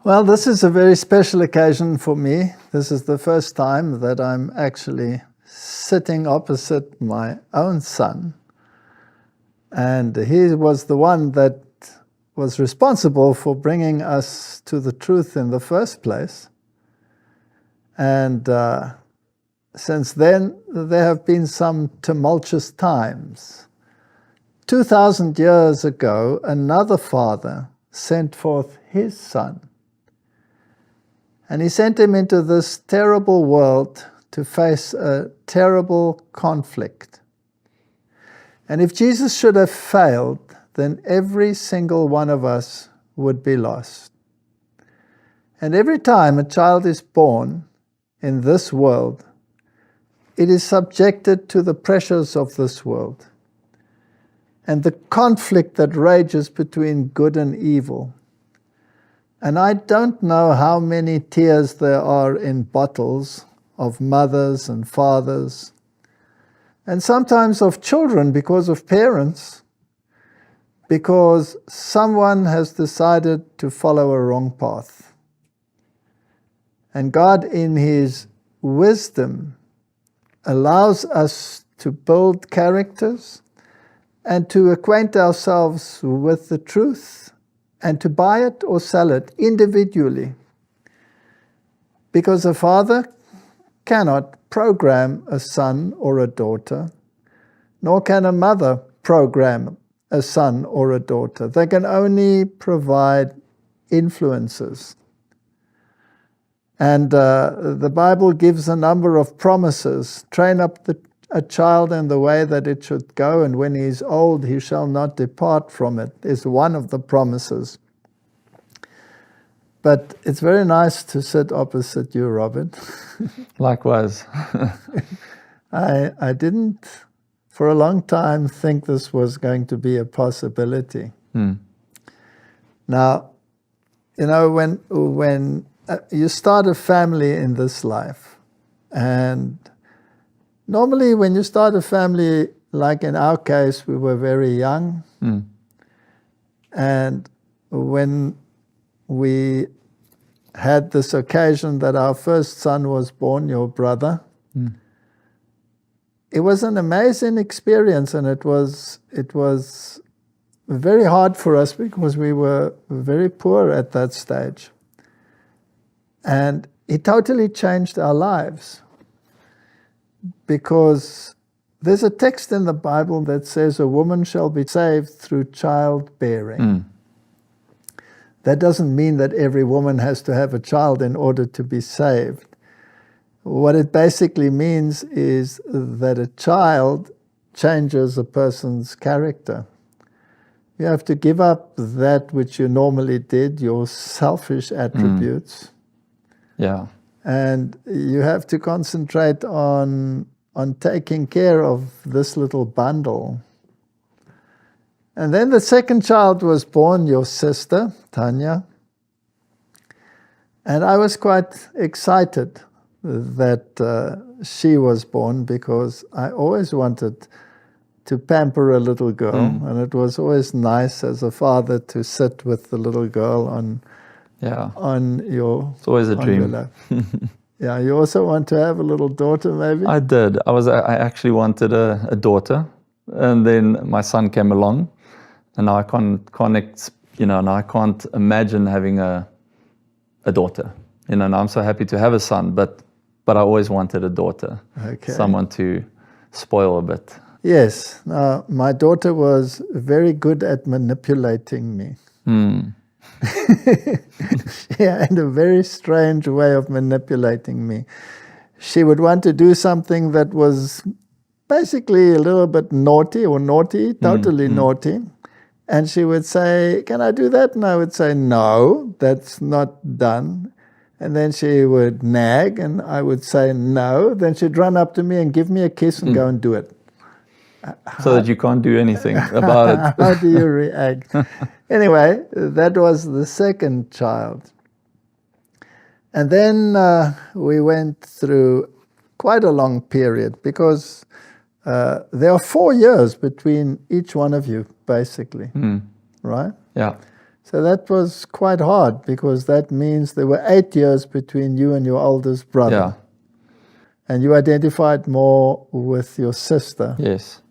Well, this is a very special occasion for me. This is the first time that I'm actually sitting opposite my own son. And he was the one that was responsible for bringing us to the truth in the first place. And since then, there have been some tumultuous times. 2,000 years ago, another father sent forth his son. And he sent him into this terrible world to face a terrible conflict. And if Jesus should have failed, then every single one of us would be lost. And every time a child is born in this world, it is subjected to the pressures of this world and the conflict that rages between good and evil. And I don't know how many tears there are in bottles of mothers and fathers, and sometimes of children because of parents, because someone has decided to follow a wrong path. And God, in His wisdom, allows us to build characters and to acquaint ourselves with the truth and to buy it or sell it individually. Because a father cannot program a son or a daughter, nor can a mother program a son or a daughter. They can only provide influences. And the Bible gives a number of promises. Train up a child in the way that it should go, and when he is old, he shall not depart from it, is one of the promises. But it's very nice to sit opposite you, Robert. Likewise. I didn't, for a long time, think this was going to be a possibility. Now, you know, when you start a family in this life, and normally when you start a family, like in our case, we were very young. And when we had this occasion that our first son was born, your brother, it was an amazing experience, and it was very hard for us because we were very poor at that stage. And it totally changed our lives, because there's a text in the Bible that says a woman shall be saved through childbearing. That doesn't mean that every woman has to have a child in order to be saved. What it basically means is that a child changes a person's character. You have to give up that which you normally did, your selfish attributes. Yeah. And you have to concentrate on taking care of this little bundle. And then the second child was born, your sister, Tanya. And I was quite excited that she was born, because I always wanted to pamper a little girl. And it was always nice as a father to sit with the little girl on your... It's always a dream. Yeah, you also want to have a little daughter, maybe? I did. I actually wanted a daughter, and then my son came along, and now I can't imagine having a daughter. You know, and I'm so happy to have a son, but I always wanted a daughter, someone to spoil a bit. Yes. Now, my daughter was very good at manipulating me. She had a very strange way of manipulating me. She would want to do something that was basically a little bit naughty, totally naughty. And she would say, "Can I do that?" And I would say, "No, that's not done." And then she would nag, and I would say, "No." Then she'd run up to me and give me a kiss and go and do it. So that you can't do anything about it. How do you react? Anyway, that was the second child. And then we went through quite a long period, because there are 4 years between each one of you, basically. Right? Yeah. So that was quite hard, because that means there were 8 years between you and your oldest brother. Yeah. And you identified more with your sister. Yes.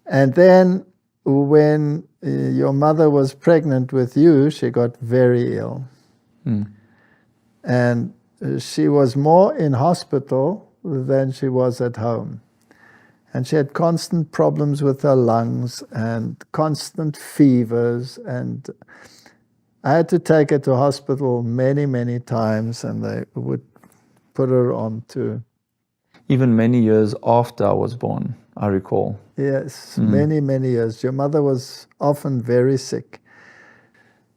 And then when your mother was pregnant with you, she got very ill. And she was more in hospital than she was at home. And she had constant problems with her lungs and constant fevers. And I had to take her to hospital many, many times, and they would put her on to... Even many years after I was born, I recall. Yes, many, many years. Your mother was often very sick.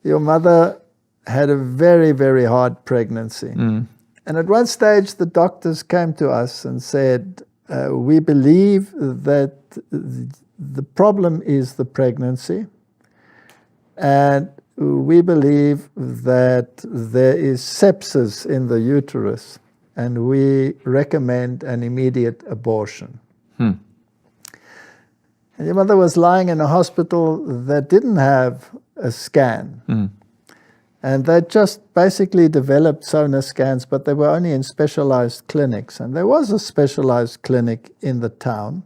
Your mother had a very, very hard pregnancy. And at one stage, the doctors came to us and said, we believe that the problem is the pregnancy, and we believe that there is sepsis in the uterus, and we recommend an immediate abortion. And your mother was lying in a hospital that didn't have a scan. And they just basically developed sonar scans, but they were only in specialized clinics. And there was a specialized clinic in the town.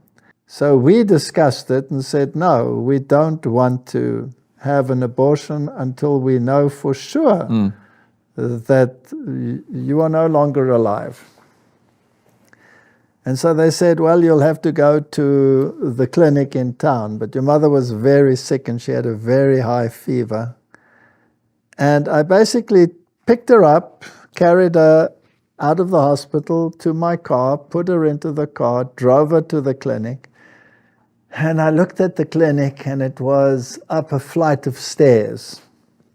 So we discussed it and said, no, we don't want to have an abortion until we know for sure that you are no longer alive. And so they said, well, you'll have to go to the clinic in town. But your mother was very sick and she had a very high fever. And I basically picked her up, carried her out of the hospital to my car, put her into the car, drove her to the clinic. And I looked at the clinic, and it was up a flight of stairs.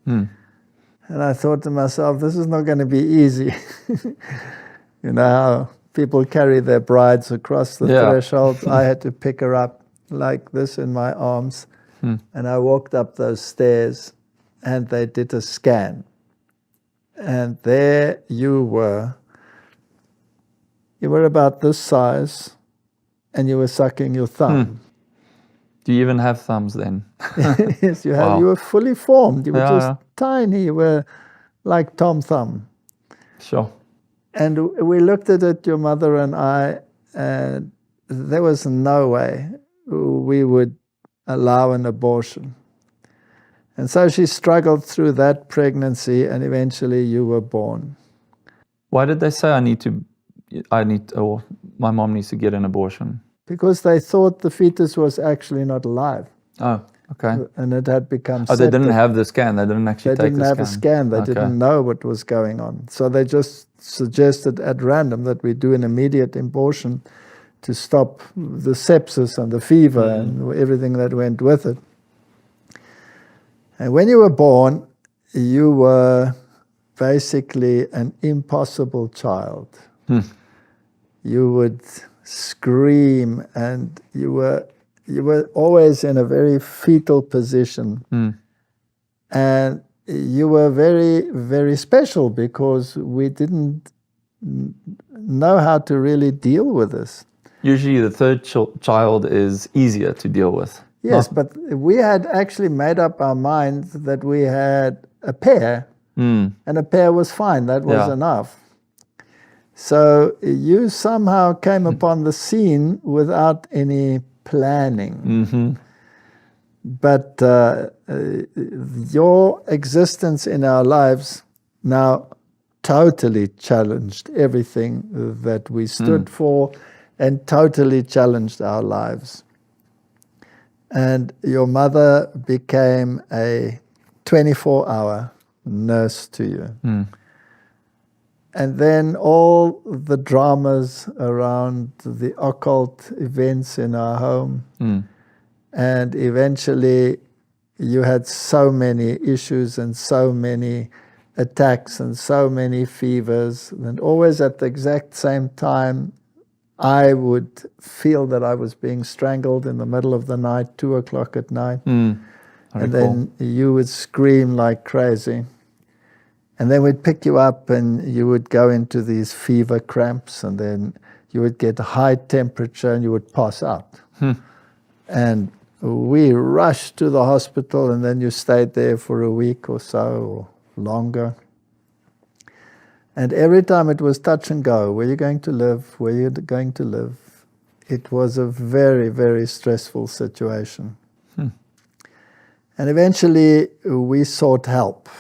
And I thought to myself, this is not going to be easy. You know how people carry their brides across the threshold? I had to pick her up like this in my arms. And I walked up those stairs, and they did a scan. And there you were. You were about this size, and you were sucking your thumb. Do you even have thumbs then? Yes, you had. Wow. You were fully formed. You were just tiny. You were like Tom Thumb. Sure. And we looked at it, your mother and I, and there was no way we would allow an abortion. And so she struggled through that pregnancy, and eventually you were born. Why did they say my mom needs to get an abortion? Because they thought the fetus was actually not alive. Oh, okay. And it had become septic. They didn't have the scan. They didn't actually take the scan. They didn't have a scan. They didn't know what was going on. So they just suggested at random that we do an immediate abortion to stop the sepsis and the fever and everything that went with it. And when you were born, you were basically an impossible child. You would scream, and you were always in a very fetal position. And you were very, very special, because we didn't know how to really deal with this. Usually the third child is easier to deal with. Yes, but we had actually made up our minds that we had a pair, and a pair was fine. That was enough. So you somehow came upon the scene without any planning. But your existence in our lives now totally challenged everything that we stood for, and totally challenged our lives. And your mother became a 24-hour nurse to you. And then all the dramas around the occult events in our home. And eventually you had so many issues and so many attacks and so many fevers. And always at the exact same time, I would feel that I was being strangled in the middle of the night, 2 o'clock at night. And then you would scream like crazy. And then we'd pick you up, and you would go into these fever cramps, and then you would get a high temperature and you would pass out. And we rushed to the hospital, and then you stayed there for a week or so, or longer. And every time it was touch and go. Where are you going to live? Where are you going to live? It was a very, very stressful situation. And eventually we sought help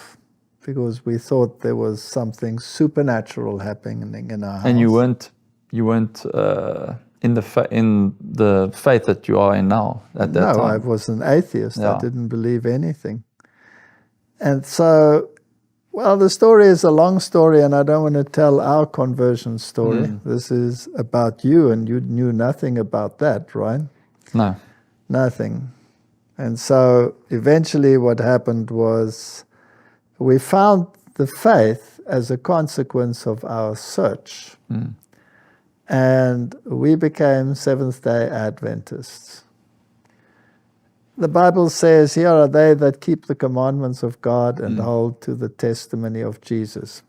because we thought there was something supernatural happening in our house. And you weren't in the faith that you are in now at that time? No, I was an atheist. Yeah. I didn't believe anything. And so, well, the story is a long story, and I don't want to tell our conversion story. This is about you, and you knew nothing about that, right? No. Nothing. And so eventually what happened was we found the faith as a consequence of our search. And we became Seventh-day Adventists. The Bible says, here are they that keep the commandments of God and hold to the testimony of Jesus.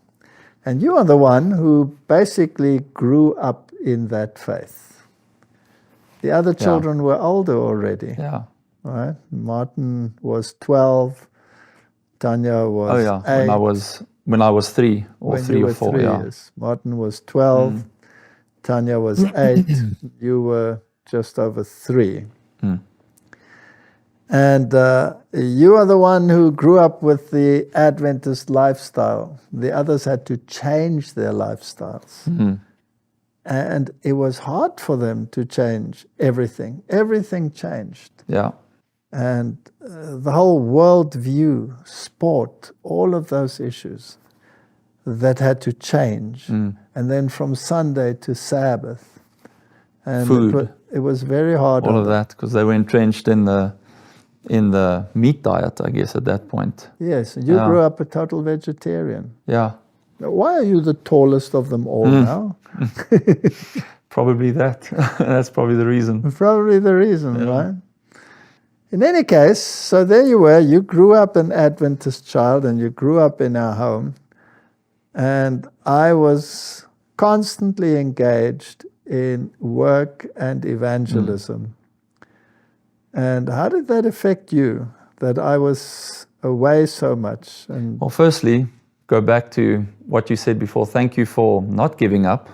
And you are the one who basically grew up in that faith. The other children were older already. Yeah. Right? Martin was 12. Tanya was 8. When I was 3 or When 3 you or were 4. 3 Yeah. years. Martin was 12. Tanya was 8. You were just over 3. And you are the one who grew up with the Adventist lifestyle. The others had to change their lifestyles. And it was hard for them to change everything. Everything changed. Yeah. And the whole world view, sport, all of those issues that had to change. And then from Sunday to Sabbath. And Food. It was very hard. All of that, because they were entrenched in the meat diet, I guess, at that point. Yes, you grew up a total vegetarian. Yeah. Why are you the tallest of them all now? Probably that. That's probably the reason. Probably the reason, right? In any case, so there you were. You grew up an Adventist child, and you grew up in our home. And I was constantly engaged in work and evangelism. And how did that affect you, that I was away so much? And well, firstly, go back to what you said before. Thank you for not giving up.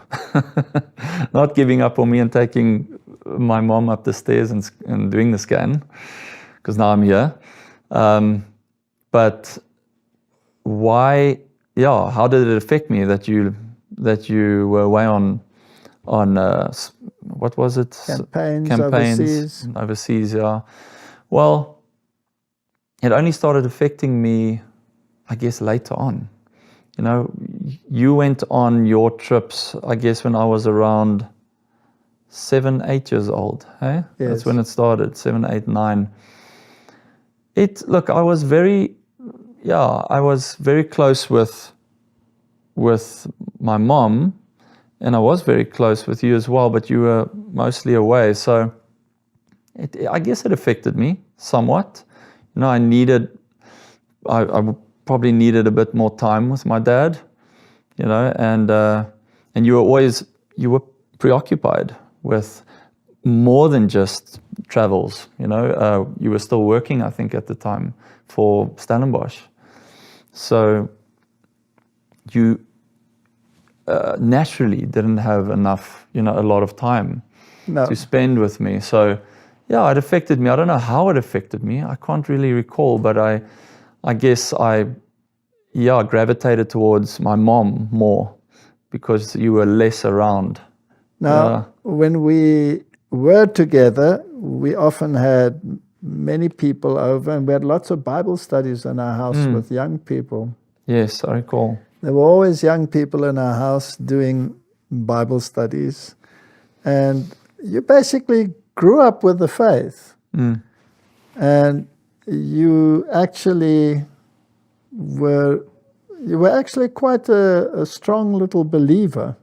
Not giving up on me and taking my mom up the stairs and doing the scan, because now I'm here. But why, how did it affect me that you were away on what was it? Campaigns overseas, yeah. Well, it only started affecting me, I guess, later on. You know, you went on your trips, I guess, when I was around 7, 8 years old. Hey? Yes. That's when it started, 7, 8, 9. Look, I was very close with my mom, and I was very close with you as well, but you were mostly away. So I guess it affected me somewhat. You know, I probably needed a bit more time with my dad, you know, and you were preoccupied with more than just travels, you know. You were still working, I think, at the time for Stellenbosch. So you naturally didn't have enough, you know, a lot of time to spend with me. So it affected me. I don't know how it affected me. I can't really recall, but I guess I gravitated towards my mom more because you were less around. Now, when we were together, we often had many people over, and we had lots of Bible studies in our house with young people. Yes, I recall. There were always young people in our house doing Bible studies. And you basically grew up with the faith. And you were actually quite a strong little believer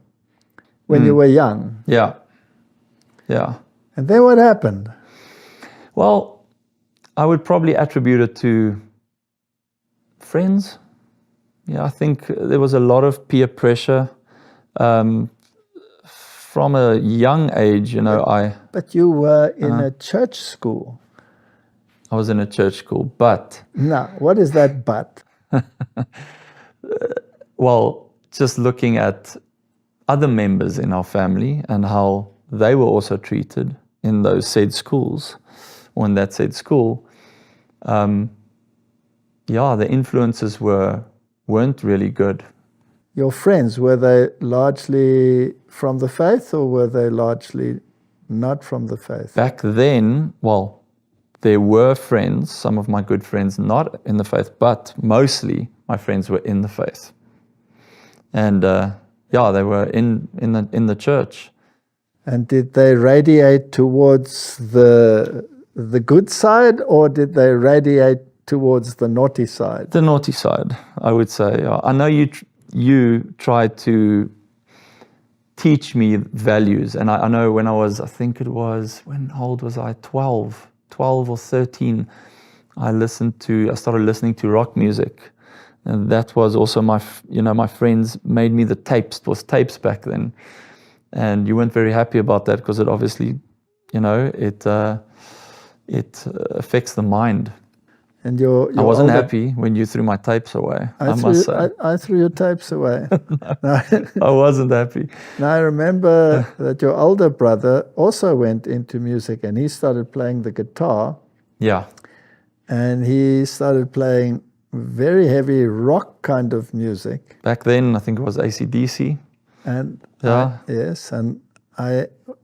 when you were young. Yeah. And then what happened? Well, I would probably attribute it to friends. Yeah, I think there was a lot of peer pressure from a young age, you know. But you were in a church school. I was in a church school, but Now, what is that but? well, just looking at other members in our family and how they were also treated in those said schools, or in that said school, the influences weren't really good. Your friends, were they largely from the faith, or were they largely not from the faith? Back then, well, there were friends, some of my good friends, not in the faith, but mostly my friends were in the faith. And they were in the church. And did they radiate towards the good side, or did they radiate towards the naughty side? The naughty side, I would say. I know you tried to teach me values, and I know when how old was I? 12 or 13. I started listening to rock music, and that was also my friends made me the tapes. It was tapes back then, and you weren't very happy about that because it obviously, it affects the mind. And your I wasn't older, happy when you threw my tapes away. I must say, I threw your tapes away. I wasn't happy. Now I remember that your older brother also went into music, and he started playing the guitar. Yeah. And he started playing very heavy rock kind of music. Back then, I think it was AC/DC. And Yeah.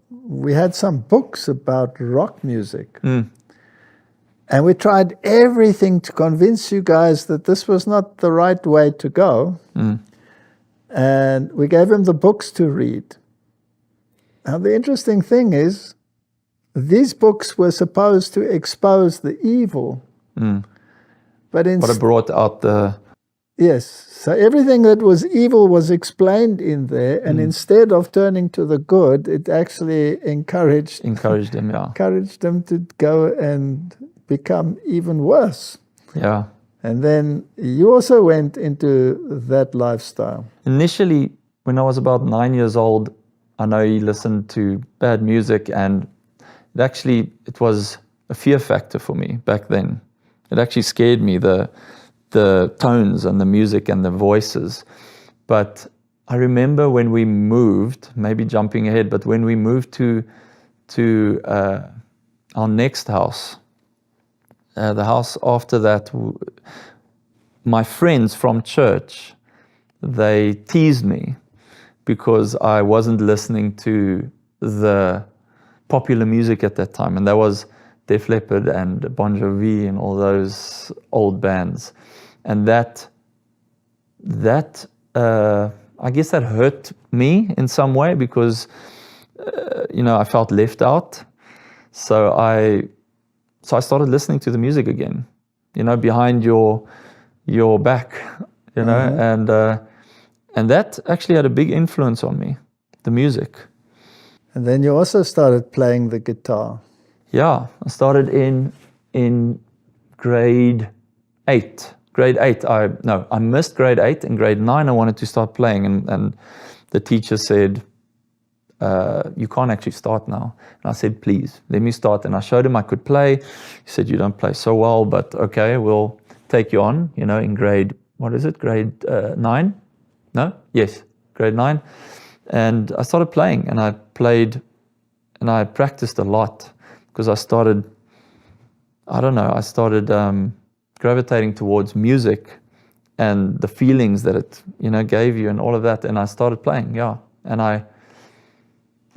we had some books about rock music. Mm. And we tried everything to convince you guys that this was not the right way to go. Mm. And we gave him the books to read. Now, the interesting thing is, these books were supposed to expose the evil. Mm. But it brought out the... Yes. So everything that was evil was explained in there. And instead of turning to the good, it actually encouraged them, yeah. encouraged them to go and become even worse. Yeah. And then you also went into that lifestyle. Initially, when I was about 9 years old, I know he listened to bad music, and it was a fear factor for me back then. It actually scared me, the tones and the music and the voices. But I remember when we moved, maybe jumping ahead, but when we moved to our next house, the house after that, my friends from church, they teased me because I wasn't listening to the popular music at that time. And that was Def Leppard and Bon Jovi and all those old bands. And that I guess that hurt me in some way because, I felt left out. So I started listening to the music again, behind your back, and that actually had a big influence on me, the music. And then you also started playing the guitar. Yeah, I started in grade 8. Grade 8, I missed grade 8. In grade 9, I wanted to start playing, and the teacher said, you can't actually start now. And I said, please, let me start. And I showed him I could play. He said, you don't play so well, but okay, we'll take you on, in grade, grade 9? No? Yes, grade 9. And I started playing, and I played, and I practiced a lot because I started gravitating towards music and the feelings that it, gave you and all of that. And I started playing, yeah. And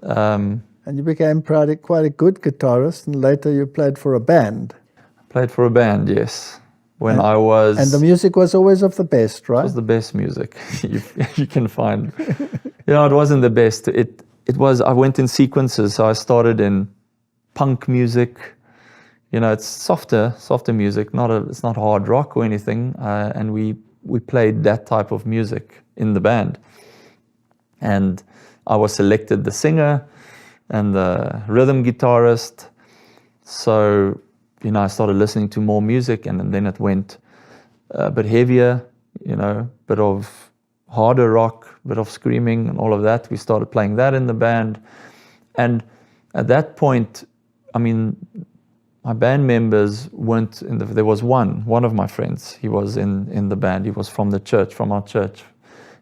and you became quite a good guitarist, and later you played for a band. I played for a band, yes. And the music was always of the best, right? It was the best music you can find. It wasn't the best. It was, I went in sequences. So I started in punk music. It's softer music. It's not hard rock or anything. And we played that type of music in the band. And I was selected the singer and the rhythm guitarist. So, I started listening to more music, and then it went a bit heavier, bit of harder rock, bit of screaming and all of that. We started playing that in the band. And at that point, my band members weren't in there was one of my friends, he was in the band, he was from the church, from our church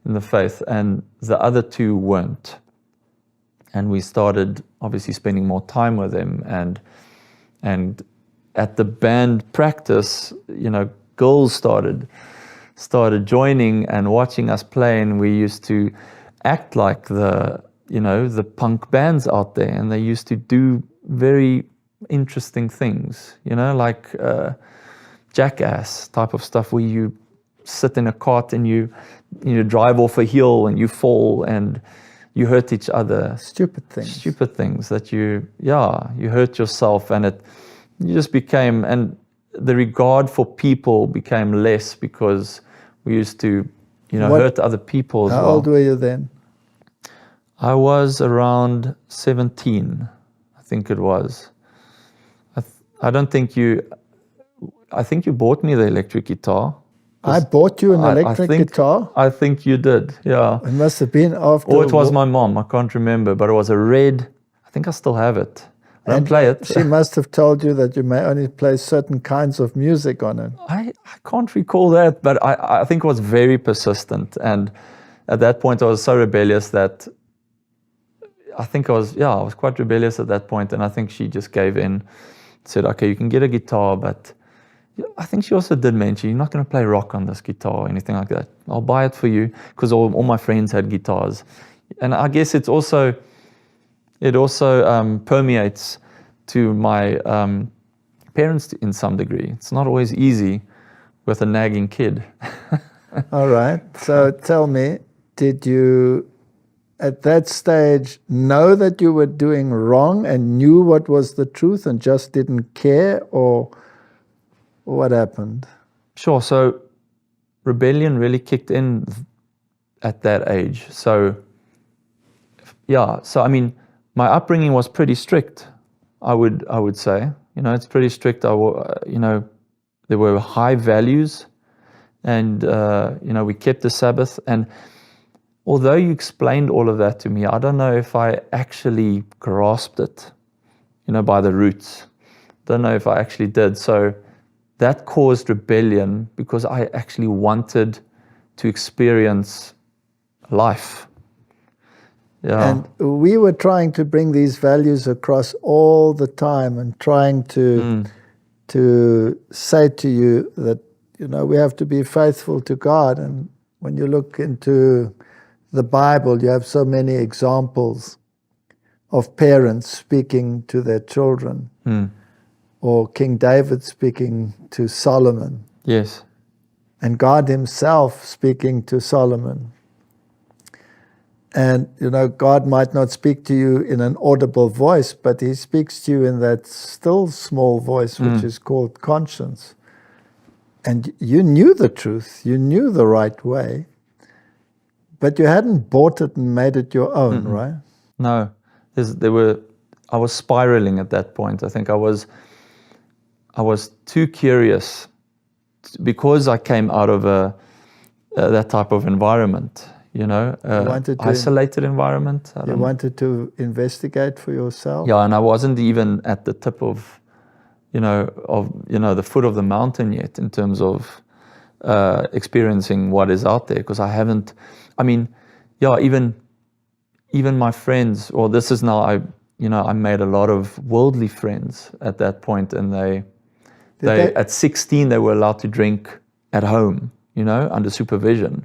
in the faith, and the other two weren't. And we started obviously spending more time with him, and at the band practice, girls started joining and watching us play, and we used to act like the punk bands out there, and they used to do very interesting things, like jackass type of stuff, where you sit in a cart and you drive off a hill and you fall and you hurt each other. Stupid things that you hurt yourself, and you just became, and the regard for people became less because we used to, hurt other people as well. How old were you then? I was around 17, I think it was. I think you bought me the electric guitar. I bought you an electric guitar? I think you did, yeah. It must have been after... Or it was my mom, I can't remember, but it was a red, I think I still have it. I don't play it. She must have told you that you may only play certain kinds of music on it. I can't recall that, but I think it was very persistent. And at that point I was so rebellious that I think I was quite rebellious at that point, and I think she just gave in, said, okay, you can get a guitar, but I think she also did mention, you're not going to play rock on this guitar or anything like that. I'll buy it for you, because all my friends had guitars. And I guess it also permeates to my parents in some degree. It's not always easy with a nagging kid. All right. So tell me, did you at that stage know that you were doing wrong and knew what was the truth and just didn't care, or what happened? Sure. So rebellion really kicked in at that age. So I mean, my upbringing was pretty strict, I would say. It's pretty strict. There were high values, and we kept the Sabbath. And although you explained all of that to me, I don't know if I actually grasped it, by the roots. Don't know if I actually did. So that caused rebellion, because I actually wanted to experience life. Yeah. And we were trying to bring these values across all the time, and trying to say to you that, we have to be faithful to God. And when you look into the Bible, you have so many examples of parents speaking to their children, or King David speaking to Solomon. Yes. And God himself speaking to Solomon. And, God might not speak to you in an audible voice, but he speaks to you in that still small voice, which is called conscience. And you knew the truth, you knew the right way, but you hadn't bought it and made it your own, right? No. I was spiraling at that point. I think I was too curious, because I came out of that type of environment, isolated environment. You wanted to investigate for yourself? Yeah, and I wasn't even at the tip of the foot of the mountain yet in terms of experiencing what is out there, because I haven't. I mean, even my friends, or this is now, I made a lot of worldly friends at that point, and they at 16 they were allowed to drink at home, under supervision.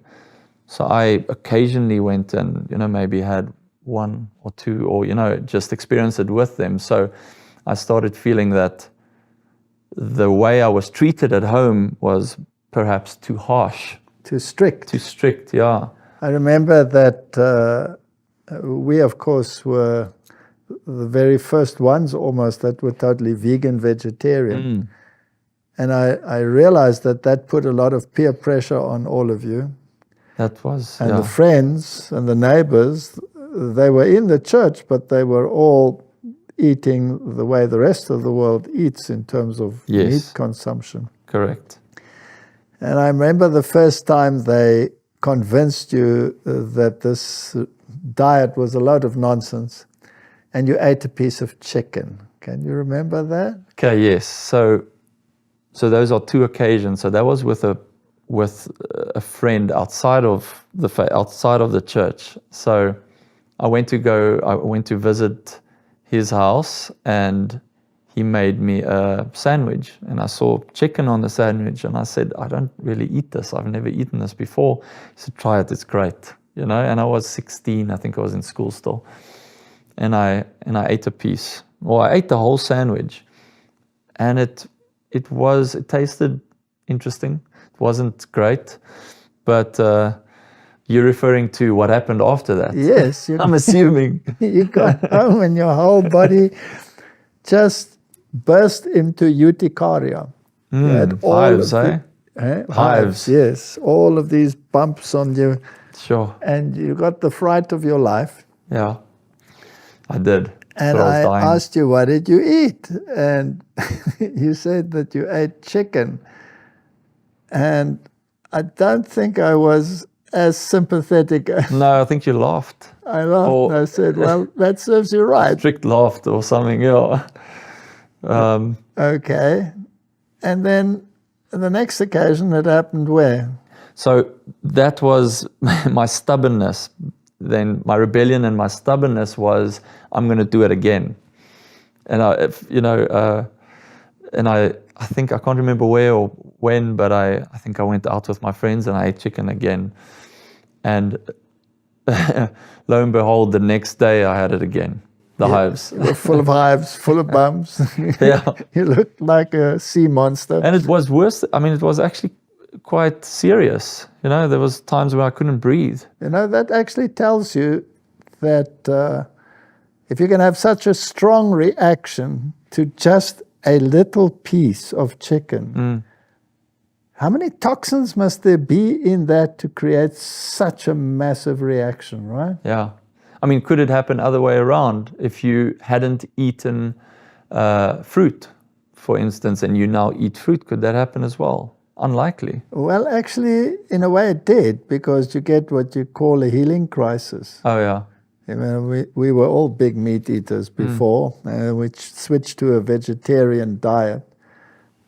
So I occasionally went and maybe had one or two, or just experienced it with them. So I started feeling that the way I was treated at home was perhaps too harsh, too strict. Yeah. I remember that we, of course, were the very first ones almost that were totally vegan, vegetarian. And I realized that put a lot of peer pressure on all of you. That was, and the friends and the neighbors, they were in the church, but they were all eating the way the rest of the world eats in terms of meat consumption. Correct. And I remember the first time they convinced you that this diet was a load of nonsense. and you ate a piece of chicken. Can you remember that? Okay, yes. So those are two occasions. So that was with a friend outside of the church. So I went to visit his house, and he made me a sandwich, and I saw chicken on the sandwich, and I said, I don't really eat this. I've never eaten this before. He said, try it, it's great. And I was 16, I think I was in school still. And I ate a piece. Well, I ate the whole sandwich, and it tasted interesting. It wasn't great, but you're referring to what happened after that. Yes. I'm assuming. You got home and your whole body just burst into urticaria. You had all Hives, of Hives. Yes. All of these bumps on you. Sure. And you got the fright of your life. Yeah, I did. And I asked you, what did you eat? And you said that you ate chicken. And I don't think I was as sympathetic. No, I think you laughed. I laughed and I said, well, that serves you right. Strict laughed or something, yeah. Okay. And then the next occasion, it happened where? So that was my stubbornness. Then my rebellion and my stubbornness was, I'm going to do it again. And I think, I can't remember where or when, but I think I went out with my friends and I ate chicken again. And lo and behold, the next day I had it again. The hives. You were full of hives, full of bumps. Yeah. You looked like a sea monster. And it was worse. I mean, it was actually quite serious. There was times where I couldn't breathe. That actually tells you that if you can have such a strong reaction to just a little piece of chicken, how many toxins must there be in that to create such a massive reaction, right? Yeah. I mean, could it happen other way around? If you hadn't eaten fruit, for instance, and you now eat fruit, could that happen as well? Unlikely. Well, actually, in a way it did, because you get what you call a healing crisis. Oh, yeah. We were all big meat eaters before, which switched to a vegetarian diet.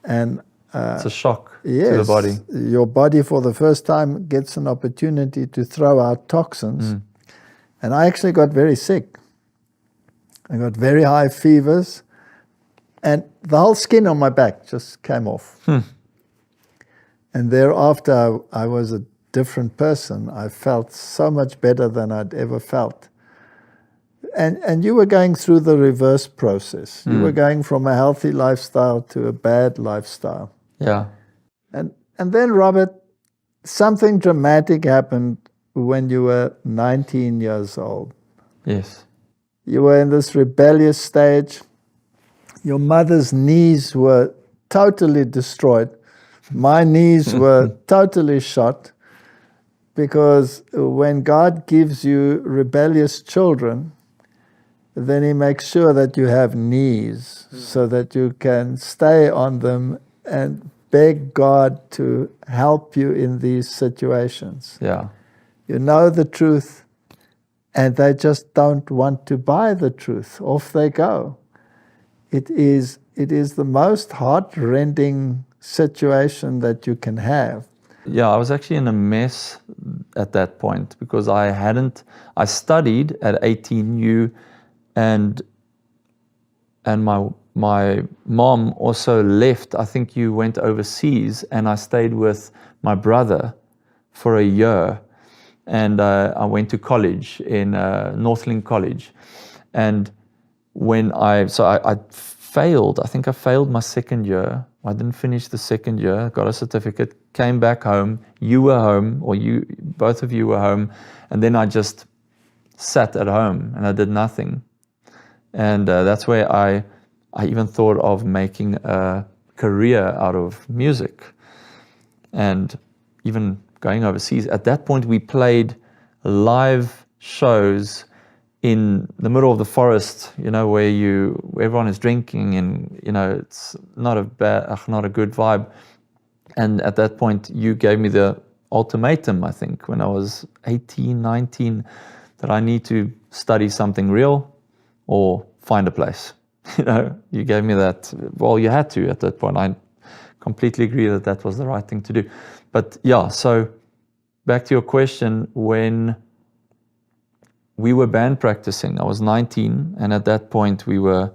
And it's a shock yes, to the body. Your body for the first time gets an opportunity to throw out toxins. And I actually got very sick. I got very high fevers, and the whole skin on my back just came off. And thereafter, I was a different person. I felt so much better than I'd ever felt. And you were going through the reverse process. You were going from a healthy lifestyle to a bad lifestyle. Yeah. And then, Robert, something dramatic happened when you were 19 years old. Yes. You were in this rebellious stage. Your mother's knees were totally destroyed. My knees were totally shot, because when God gives you rebellious children, then he makes sure that you have knees so that you can stay on them and beg God to help you in these situations. Yeah. You know the truth, and they just don't want to buy the truth. Off they go. It is the most heart-rending situation that you can have. Yeah, I was actually in a mess at that point, because I studied at 18U, and my mom also left. I think you went overseas, and I stayed with my brother for a year. And I went to college in Northland College. And when I failed, I think I failed my second year. I didn't finish the second year, got a certificate, came back home. You were home, or both of you were home. And then I just sat at home and I did nothing. And that's where I even thought of making a career out of music and even going overseas. At that point, we played live shows in the middle of the forest, where everyone is drinking, and it's not a good vibe. And at that point, you gave me the ultimatum, I think, when I was 18, 19, that I need to study something real, or find a place. You gave me that. Well, you had to at that point. I completely agree that that was the right thing to do. But yeah, so back to your question, when we were band practicing, I was 19, and at that point we were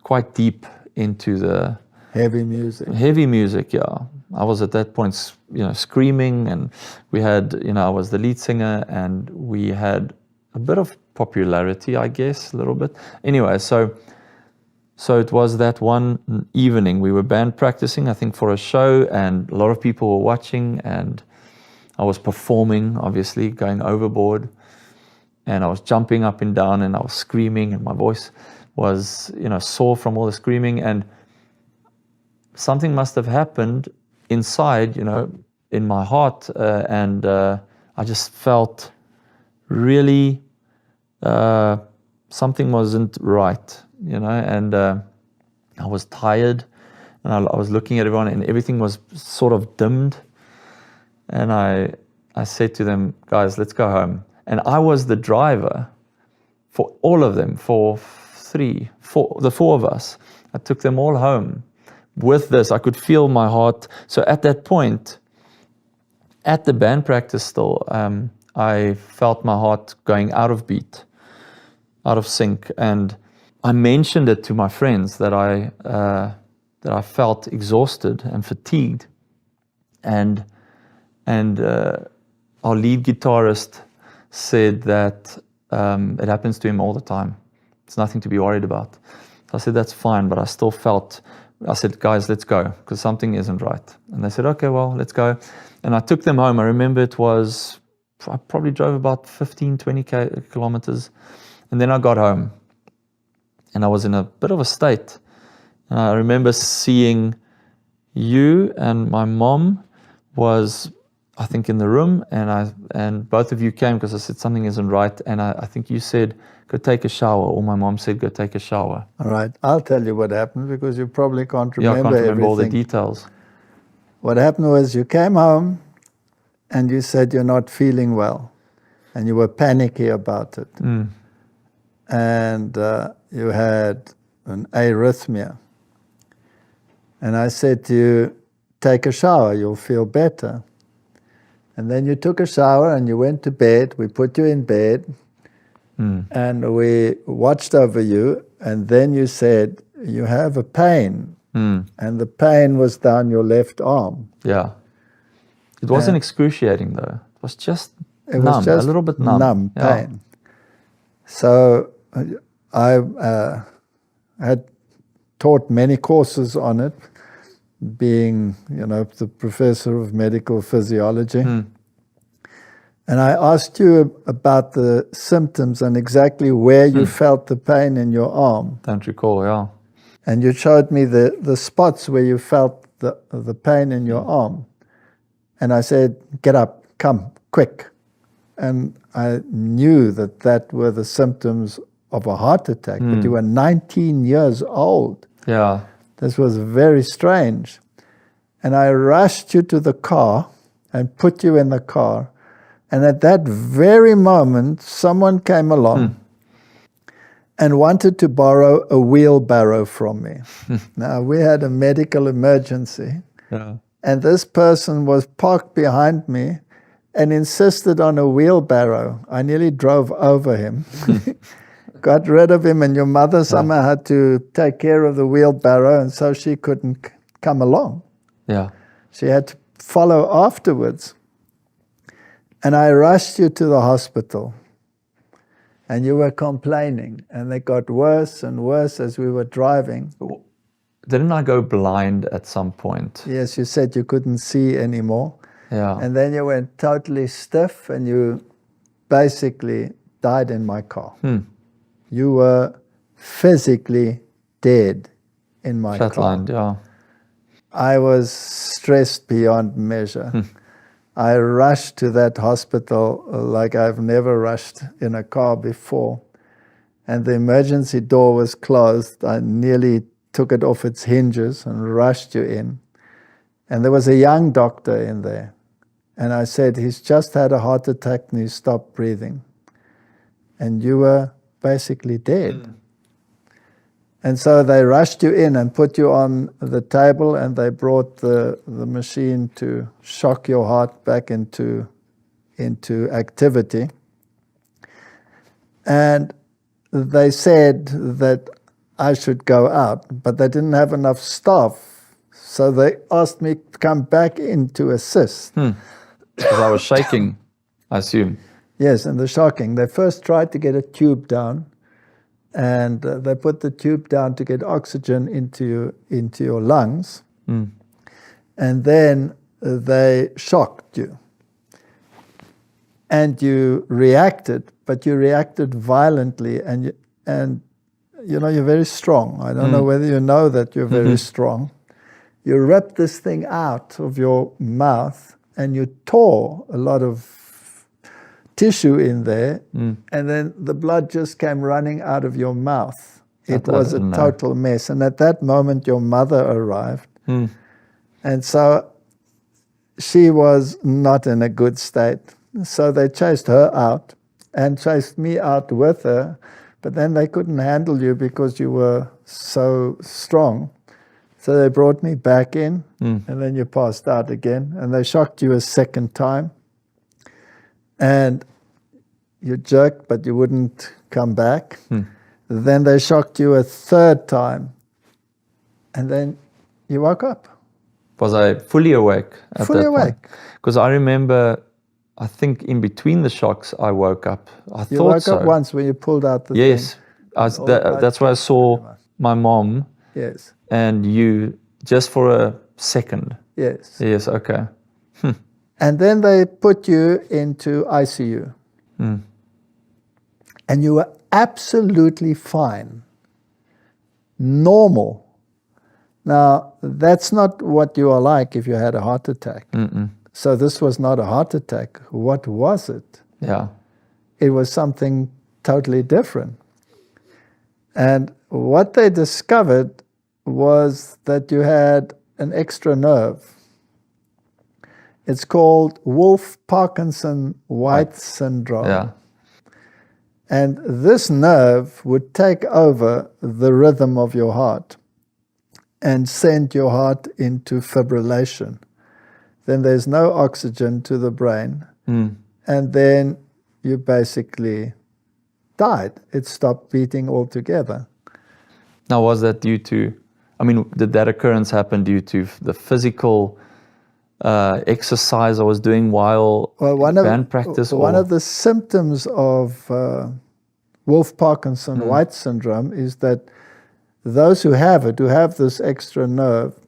quite deep into the Heavy music. Heavy music, yeah. I was at that point, screaming, and we had, I was the lead singer, and we had a bit of popularity, I guess, a little bit. Anyway, so it was that one evening we were band practicing, I think, for a show, and a lot of people were watching, and I was performing, obviously, going overboard, and I was jumping up and down, and I was screaming, and my voice was, sore from all the screaming, and something must have happened inside, in my heart, and I just felt really something wasn't right, and I was tired, and I was looking at everyone, and everything was sort of dimmed, and I said to them, guys, let's go home. And I was the driver for all of them, the four of us. I took them all home. With this, I could feel my heart. So at that point, at the band practice still, I felt my heart going out of beat, out of sync. And I mentioned it to my friends that I felt exhausted and fatigued. And our lead guitarist said that it happens to him all the time. It's nothing to be worried about. So I said, that's fine, but I still felt... I said, guys, let's go, because something isn't right. And they said, okay, well, let's go. And I took them home. I remember I probably drove about 15, 20 kilometers. And then I got home, and I was in a bit of a state. And I remember seeing you, and my mom was, I think, in the room, and both of you came because I said something isn't right. And I think you said, go take a shower, or my mom said, go take a shower. All right, I'll tell you what happened, because you probably can't remember I can't remember everything. all the details. What happened was you came home and you said you're not feeling well, and you were panicky about it. And you had an arrhythmia. And I said to you, take a shower, you'll feel better. And then you took a shower and you went to bed. We put you in bed. And we watched over you, and then you said, you have a pain. And the pain was down your left arm. Yeah. It wasn't excruciating, though. It was just numb, a little bit numb. Pain. Yeah. So I had taught many courses on it, being, the professor of medical physiology. And I asked you about the symptoms and exactly where you felt the pain in your arm. Don't recall, yeah. And you showed me the spots where you felt the pain in your arm. And I said, get up, come, quick. And I knew that were the symptoms of a heart attack, but you were 19 years old. Yeah. This was very strange. And I rushed you to the car and put you in the car. And at that very moment, someone came along and wanted to borrow a wheelbarrow from me. Now, we had a medical emergency. Yeah. And this person was parked behind me and insisted on a wheelbarrow. I nearly drove over him. Got rid of him, and your mother somehow had to take care of the wheelbarrow, and so she couldn't come along. Yeah. She had to follow afterwards. And I rushed you to the hospital, and you were complaining, and it got worse and worse as we were driving. Didn't I go blind at some point? Yes, you said you couldn't see anymore. Yeah. And then you went totally stiff, and you basically died in my car. You were physically dead in my car. Flatlined, yeah. I was stressed beyond measure. I rushed to that hospital like I've never rushed in a car before. And the emergency door was closed. I nearly took it off its hinges and rushed you in. And there was a young doctor in there. And I said, he's just had a heart attack and he stopped breathing. And you were basically dead. And so they rushed you in and put you on the table, and they brought the machine to shock your heart back into activity. And they said that I should go out, but they didn't have enough staff. So they asked me to come back in to assist. Because I was shaking, I assume. Yes, and the shocking. They first tried to get a tube down, and they put the tube down to get oxygen into your lungs. And then they shocked you. And you reacted, but you reacted violently, and you know, you're very strong. I don't know whether you know that you're very strong. You ripped this thing out of your mouth, and you tore a lot of tissue in there, and then the blood just came running out of your mouth. It was a total mess. And at that moment, your mother arrived. And so she was not in a good state. So they chased her out and chased me out with her. But then they couldn't handle you because you were so strong. So they brought me back in, and then you passed out again. And they shocked you a second time. And you jerked, but you wouldn't come back. Then they shocked you a third time. And then you woke up. Was I fully awake at Fully that awake. point? Because I remember, I think in between the shocks, I woke up. You thought woke so. up once when you pulled out the Yes. thing. That's where I saw my mom Yes. and you just for a second. Yes. Yes, okay. And then they put you into ICU. And you were absolutely fine. Normal. Now, that's not what you are like if you had a heart attack. So this was not a heart attack. What was it? Yeah. It was something totally different. And what they discovered was that you had an extra nerve. It's called Wolff-Parkinson-White syndrome. Yeah. And this nerve would take over the rhythm of your heart and send your heart into fibrillation. Then there's no oxygen to the brain. And then you basically died. It stopped beating altogether. Now, was that due to, I mean, did that occurrence happen due to the physical exercise I was doing while band practice? One of the symptoms of Wolff-Parkinson-White syndrome is that those who have it, who have this extra nerve,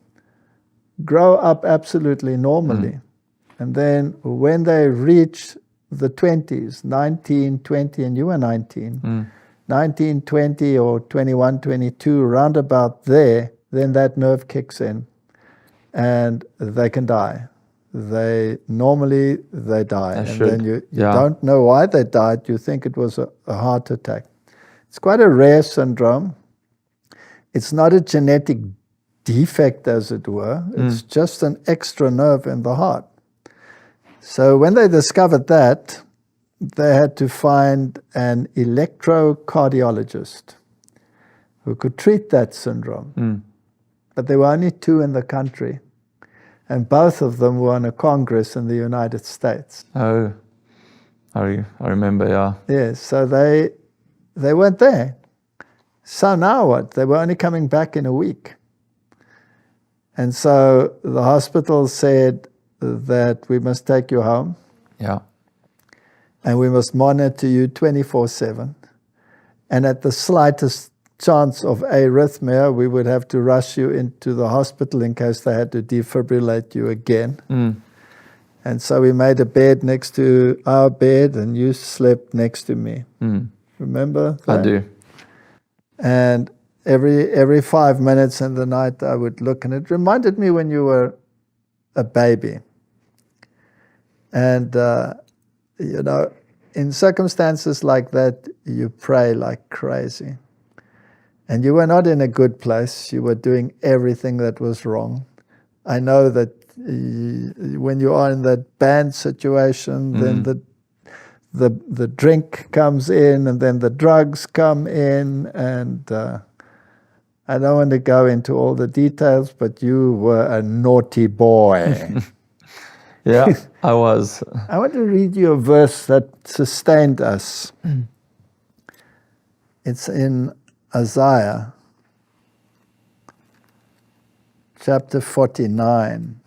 grow up absolutely normally. And then when they reach the 20s, 19, 20, and you were 19, 19, 20, or 21, 22, round about there, then that nerve kicks in and they can die. They die. And then you don't know why they died. You think it was a heart attack. It's quite a rare syndrome. It's not a genetic defect, as it were. It's just an extra nerve in the heart. So when they discovered that, they had to find an electrocardiologist who could treat that syndrome. But there were only 2 in the country. And both of them were on a congress in the United States. Oh, I remember, yeah. Yes, so they weren't there. So now what? They were only coming back in a week. And so the hospital said that we must take you home. Yeah. And we must monitor you 24/7. And at the slightest chance of arrhythmia, we would have to rush you into the hospital in case they had to defibrillate you again. And so we made a bed next to our bed, and you slept next to me. Remember that? I do. And every 5 minutes in the night, I would look, and it reminded me when you were a baby. And, you know, in circumstances like that, you pray like crazy. And you were not in a good place. You were doing everything that was wrong. I know that when you are in that band situation, then the drink comes in, and then the drugs come in, and I don't want to go into all the details, but you were a naughty boy. Yeah, I was. I want to read you a verse that sustained us. It's in Isaiah, chapter 49.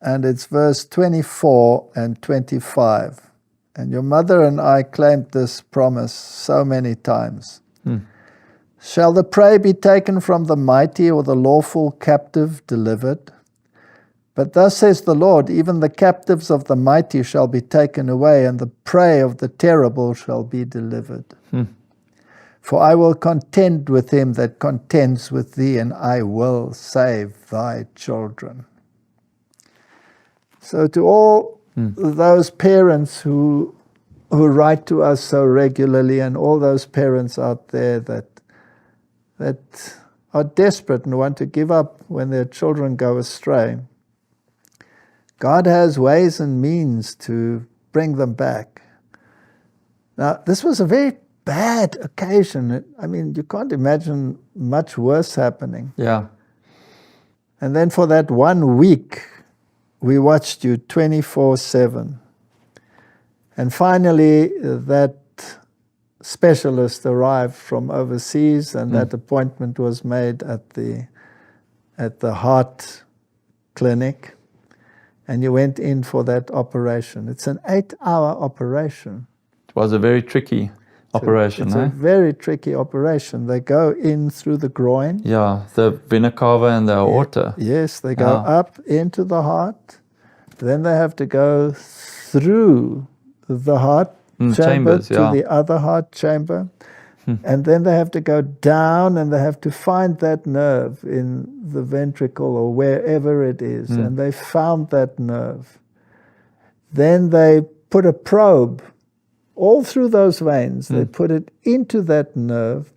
And it's verse 24 and 25. And your mother and I claimed this promise so many times. Shall the prey be taken from the mighty, or the lawful captive delivered? But thus says the Lord, even the captives of the mighty shall be taken away, and the prey of the terrible shall be delivered. For I will contend with him that contends with thee, and I will save thy children. So to all those parents who write to us so regularly, and all those parents out there that are desperate and want to give up when their children go astray, God has ways and means to bring them back. Now, this was a very bad occasion. I mean, you can't imagine much worse happening. Yeah. And then for that 1 week, we watched you 24/7. And finally, that specialist arrived from overseas, and that appointment was made at the heart clinic. And you went in for that operation. It's an 8-hour operation. It was a very tricky operation. It's a very tricky operation. They go in through the groin. Yeah, the vena cava and the aorta. Yes, they go up into the heart. Then they have to go through the heart chamber chambers, to the other heart chamber. And then they have to go down, and they have to find that nerve in the ventricle or wherever it is. And they found that nerve. Then they put a probe all through those veins. They put it into that nerve,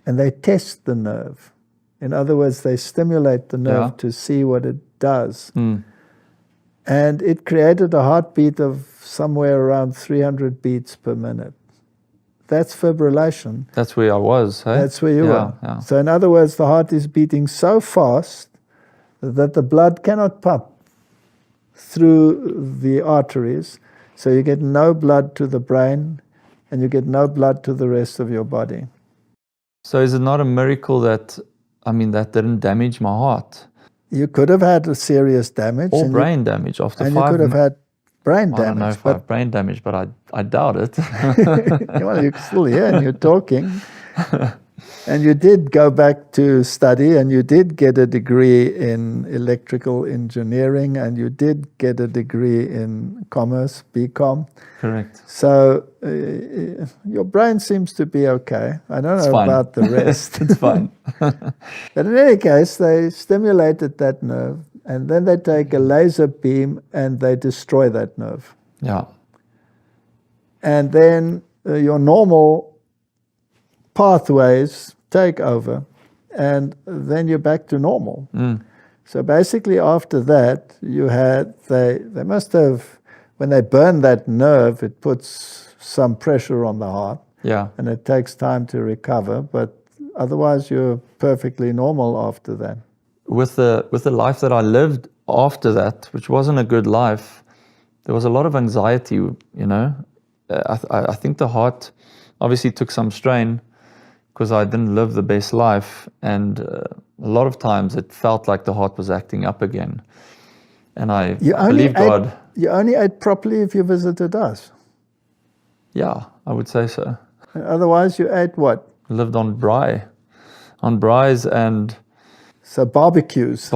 and they test the nerve. In other words, they stimulate the nerve to see what it does. And it created a heartbeat of somewhere around 300 beats per minute. That's fibrillation. That's where I was, hey? That's where you were. Yeah. So in other words, the heart is beating so fast that the blood cannot pump through the arteries. So you get no blood to the brain, and you get no blood to the rest of your body. So is it not a miracle that didn't damage my heart? You could have had a serious damage. Or brain damage after 5 And you could have had brain damage. I don't know if I have brain damage, but I doubt it. Well, you're still here and you're talking. And you did go back to study, and you did get a degree in electrical engineering, and you did get a degree in commerce, BCom. Correct. So your brain seems to be okay. I don't know about the rest. It's fine. But in any case, they stimulated that nerve, and then they take a laser beam and they destroy that nerve. Yeah. And then your normal pathways take over, and then you're back to normal. So basically after that, they must have, when they burn that nerve, it puts some pressure on the heart. Yeah. And it takes time to recover, but otherwise you're perfectly normal after that. With the life that I lived after that, which wasn't a good life, there was a lot of anxiety, you know. I think the heart obviously took some strain, because I didn't live the best life, and a lot of times it felt like the heart was acting up again. And I believe God. You only ate properly if you visited us. Yeah, I would say so. And otherwise you ate what? Lived on braais and... So barbecues.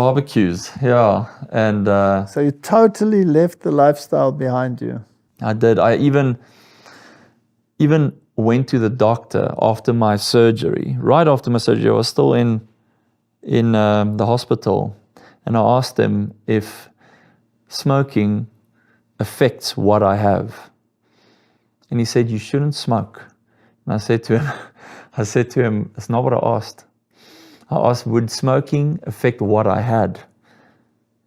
Yeah. And so you totally left the lifestyle behind you. I did. I even went to the doctor after my surgery. Right after my surgery, I was still in the hospital, and I asked him if smoking affects what I have. And he said, "You shouldn't smoke." And I said to him, "That's not what I asked. I asked, would smoking affect what I had?"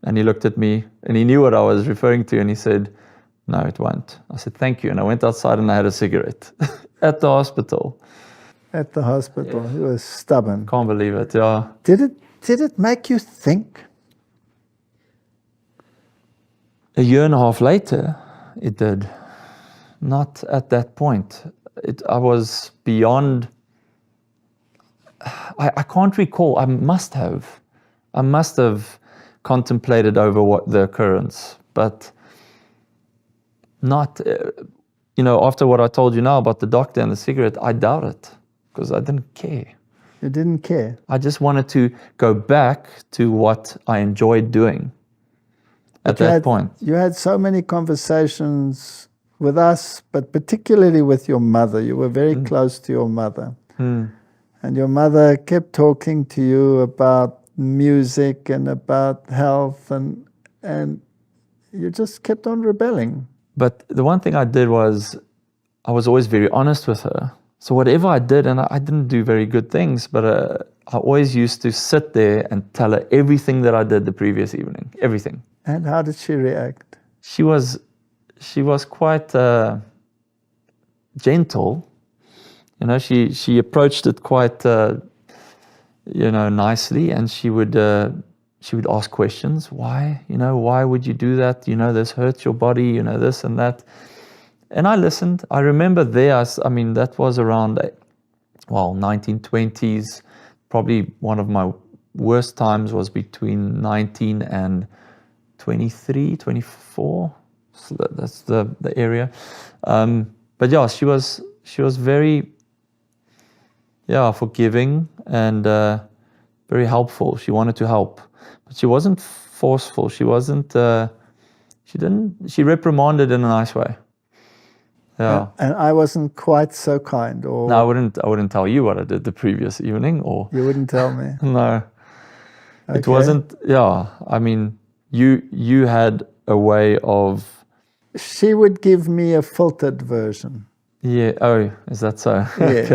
And he looked at me, and he knew what I was referring to, and he said, "No, it won't." I said, "Thank you." And I went outside and I had a cigarette at the hospital. At the hospital, he was stubborn. Can't believe it, yeah. Did it make you think? A year and a half later, it did. Not at that point. I was beyond. I can't recall. I must have contemplated over what the occurrence, but not, after what I told you now about the doctor and the cigarette, I doubt it because I didn't care. You didn't care? I just wanted to go back to what I enjoyed doing at that point. You had so many conversations with us, but particularly with your mother. You were very close to your mother. And your mother kept talking to you about music and about health, and you just kept on rebelling. But the one thing I did was I was always very honest with her. So whatever I did, and I didn't do very good things, but I always used to sit there and tell her everything that I did the previous evening, everything. And how did she react? She was quite gentle. She approached it quite nicely, and she would ask questions. Why? Why would you do that? This hurts your body, this and that. And I listened. I remember that was around, 1920s. Probably one of my worst times was between 19 and 23, 24. So that's the area. But yeah, she was very, forgiving and very helpful. She wanted to help, but she wasn't forceful. She wasn't. She reprimanded in a nice way. Yeah. And I wasn't quite so kind, or no, I wouldn't tell you what I did the previous evening, or you wouldn't tell me. No, okay. It wasn't. Yeah, I mean, you had a way of. She would give me a filtered version. Yeah. Oh, is that so? Yes.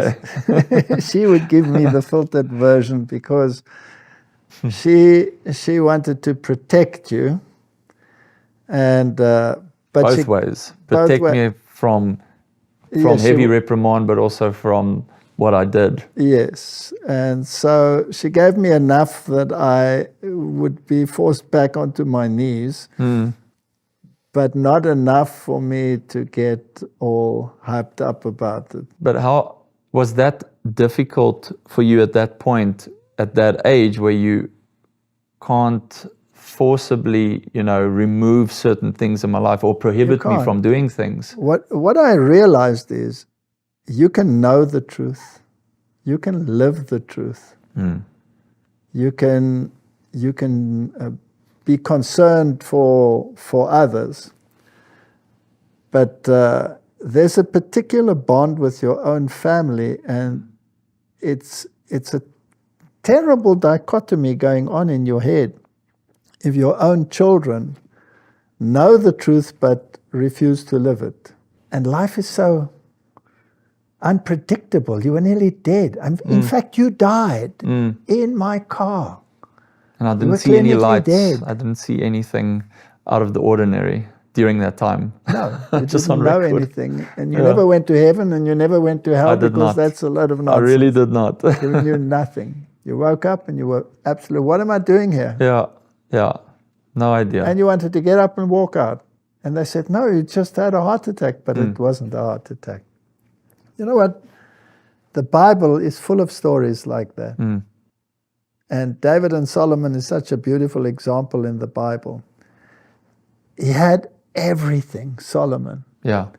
Okay. She would give me the filtered version because she wanted to protect you, and but both ways. Protect me from heavy reprimand, but also from what I did. Yes, and so she gave me enough that I would be forced back onto my knees, but not enough for me to get all hyped up about it. But how was that difficult for you at that point, at that age, where you can't forcibly, remove certain things in my life or prohibit me from doing things? What I realized is you can know the truth. You can live the truth. You can be concerned for others. But there's a particular bond with your own family, and it's a terrible dichotomy going on in your head. If your own children know the truth but refuse to live it. And life is so unpredictable. You were nearly dead. In fact, you died in my car. And I didn't see any lights. Dead. I didn't see anything out of the ordinary during that time. No, you just didn't know anything. And you never went to heaven and you never went to hell, because that's a load of nonsense. I really did not. You knew nothing. You woke up and you were absolutely, what am I doing here? Yeah, no idea. And you wanted to get up and walk out. And they said, no, you just had a heart attack. But it wasn't a heart attack. You know what? The Bible is full of stories like that. And David and Solomon is such a beautiful example in the Bible. He had everything, Solomon. Yeah.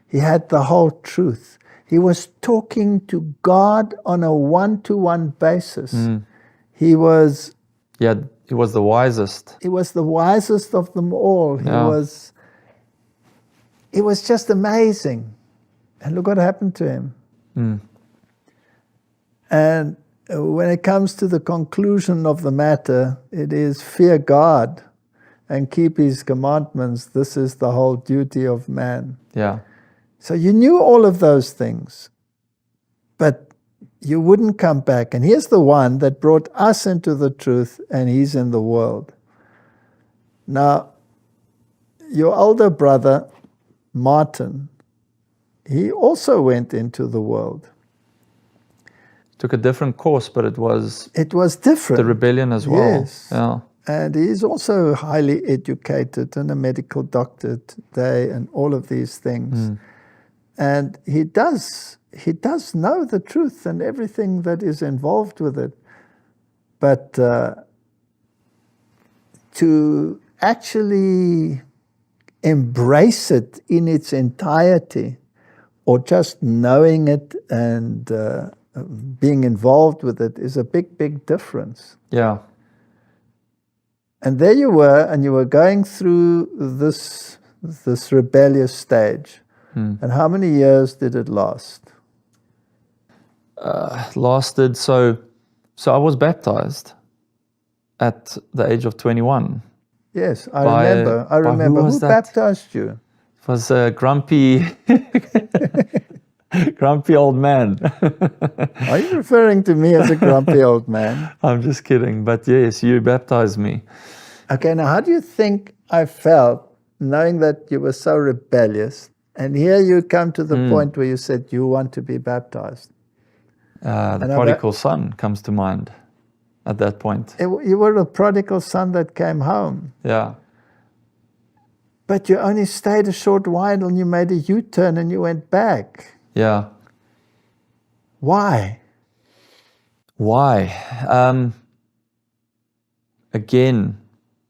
He had the whole truth. He was talking to God on a one-to-one basis. He was... Yeah, he was the wisest. He was the wisest of them all. It was just amazing. And look what happened to him. And when it comes to the conclusion of the matter, it is fear God and keep his commandments. This is the whole duty of man. Yeah. So you knew all of those things, but you wouldn't come back. And here's the one that brought us into the truth, and he's in the world. Now, your older brother, Martin, he also went into the world. Took a different course, but it was different. The rebellion as well. Yes. Yeah. And he's also highly educated and a medical doctor today and all of these things. And he does know the truth and everything that is involved with it. But to actually embrace it in its entirety, or just knowing it and being involved with it, is a big, big difference. Yeah. And there you were, and you were going through this rebellious stage. And how many years did it last? Lasted, so I was baptized at the age of 21. Yes, I remember. Who baptized you? It was a grumpy old man. Are you referring to me as a grumpy old man? I'm just kidding, but yes, you baptized me. Okay, now how do you think I felt knowing that you were so rebellious, and here you come to the point where you said you want to be baptized? The prodigal son comes to mind at that point. You were a prodigal son that came home. Yeah. But you only stayed a short while and you made a U-turn and you went back. Yeah. Why? Again,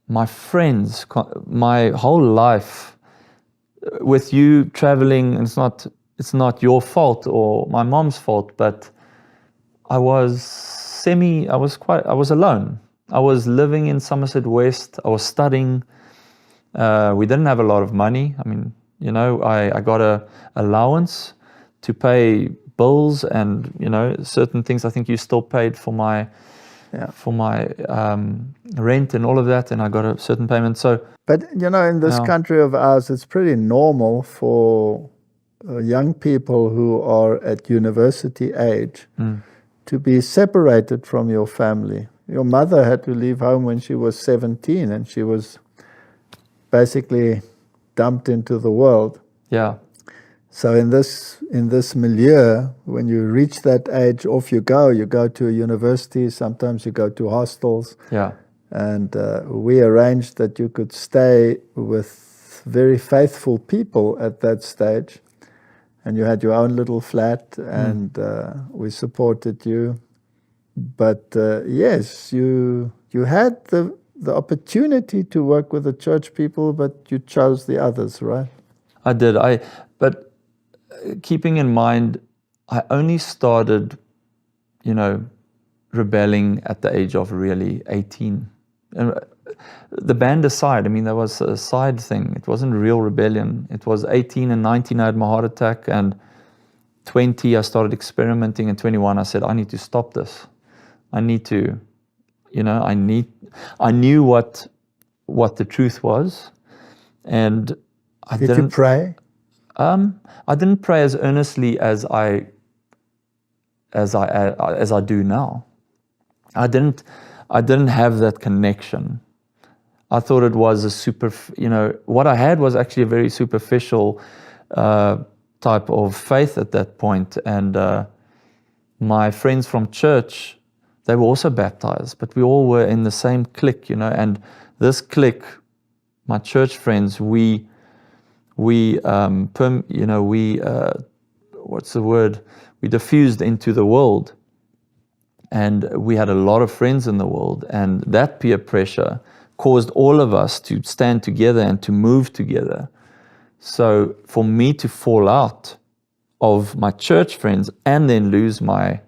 my friends, my whole life with you traveling, and it's not your fault or my mom's fault, but I was alone. I was living in Somerset West. I was studying. We didn't have a lot of money. I mean, I got a allowance to pay bills and, certain things. I think you still paid for my rent and all of that, and I got a certain payment. But, in this country of ours, it's pretty normal for young people who are at university age to be separated from your family. Your mother had to leave home when she was 17, and she was basically dumped into the world. Yeah. So in this milieu, when you reach that age, off you go. You go to a university, sometimes you go to hostels. Yeah. And we arranged that you could stay with very faithful people at that stage. And you had your own little flat, and we supported you. But yes, you had the opportunity to work with the church people, but you chose the others, right? I did. But keeping in mind, I only started, rebelling at the age of really 18. And the band aside, I mean, that was a side thing. It wasn't real rebellion. It was 18 and 19, I had my heart attack, and 20, I started experimenting, and 21, I said, I need to stop this. I need to, I knew what the truth was, and Did you pray? I didn't pray as earnestly as I do now. I didn't have that connection. I thought it was what I had was actually a very superficial type of faith at that point. And my friends from church, they were also baptized, but we all were in the same clique, and this clique, my church friends, we diffused into the world, and we had a lot of friends in the world, and that peer pressure caused all of us to stand together and to move together. So for me to fall out of my church friends and then lose my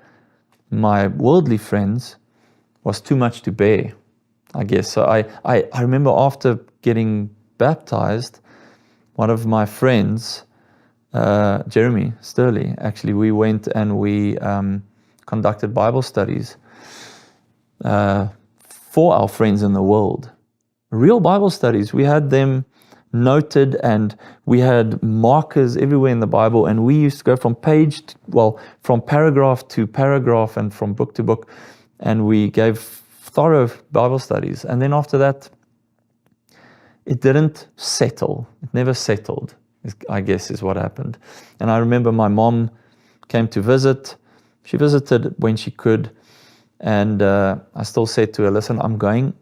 worldly friends was too much to bear, I guess. So I remember after getting baptized, one of my friends, Jeremy Sturley, actually, we went and we conducted Bible studies for our friends in the world. Real Bible studies. We had them noted, and we had markers everywhere in the Bible, and we used to go from from paragraph to paragraph and from book to book, and we gave thorough Bible studies. And then after that, it didn't settle. It never settled, I guess is what happened. And I remember my mom came to visit. She visited when she could. And I still said to her, listen, I'm going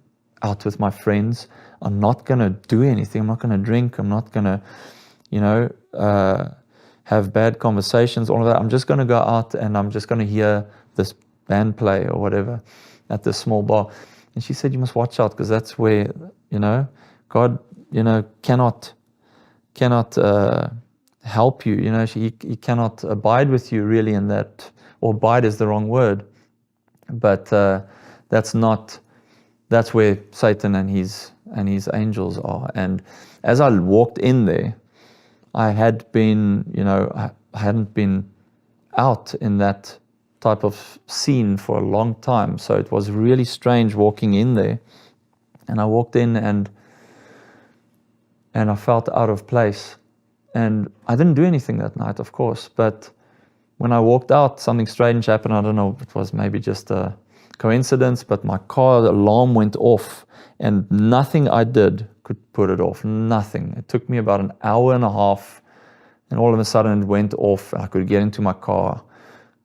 out with my friends. I'm not going to do anything. I'm not going to drink. I'm not going to, have bad conversations, all of that. I'm just going to go out and I'm just going to hear this band play or whatever at this small bar. And she said, you must watch out because that's where, God, cannot help you. He cannot abide with you really in that, or abide is the wrong word. But that's where Satan and his angels are. And as I walked in there, I had been, I hadn't been out in that type of scene for a long time. So it was really strange walking in there. And I walked in and I felt out of place. And I didn't do anything that night, of course. But when I walked out, something strange happened. I don't know, it was maybe just a coincidence, but my car alarm went off and nothing I did could put it off. Nothing. It took me about an hour and a half and all of a sudden it went off. I could get into my car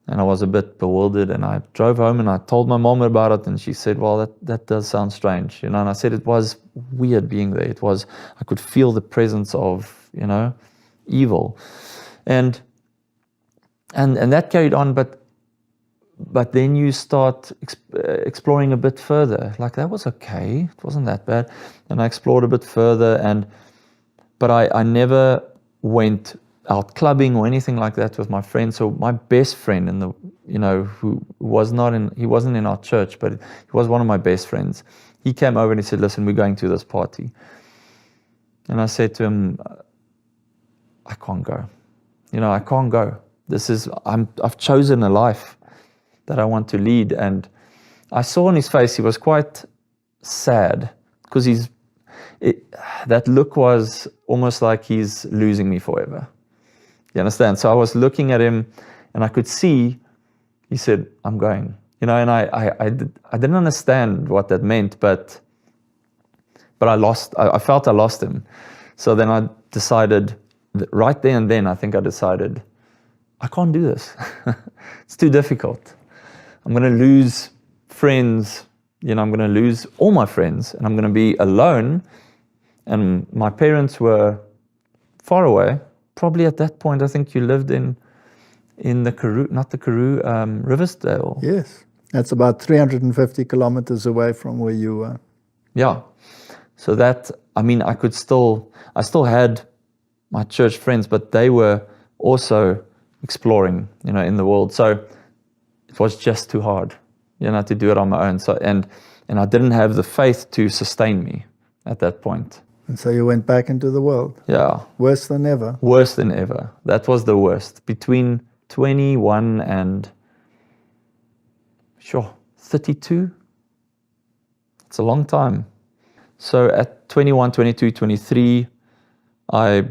and I was a bit bewildered and I drove home and I told my mom about it and she said, well, that does sound strange, and I said it was weird being there. It was, I could feel the presence of, evil. And that carried on, but then you start exploring a bit further. Like, that was okay. It wasn't that bad. And I explored a bit further, but I never went out clubbing or anything like that with my friends. So my best friend who he wasn't in our church, but he was one of my best friends. He came over and he said, listen, we're going to this party. And I said to him, I can't go. I can't go. I've chosen a life that I want to lead. And I saw on his face, he was quite sad because that look was almost like he's losing me forever. You understand? So I was looking at him and I could see, he said, I'm going. And I didn't understand what that meant, but I felt I lost him. So then I decided, right there and then, I think I decided, I can't do this. It's too difficult. I'm going to lose friends. I'm going to lose all my friends and I'm going to be alone. And my parents were far away. Probably at that point, I think you lived in the Karoo, not the Karoo, Riversdale. Yes. That's about 350 kilometers away from where you were. Yeah. So I still had my church friends, but they were also exploring, in the world. So it was just too hard, to do it on my own. So, and I didn't have the faith to sustain me at that point. And so you went back into the world. Yeah. Worse than ever. Worse than ever. That was the worst. Between 21 and 32. It's a long time. So at 21, 22, 23, I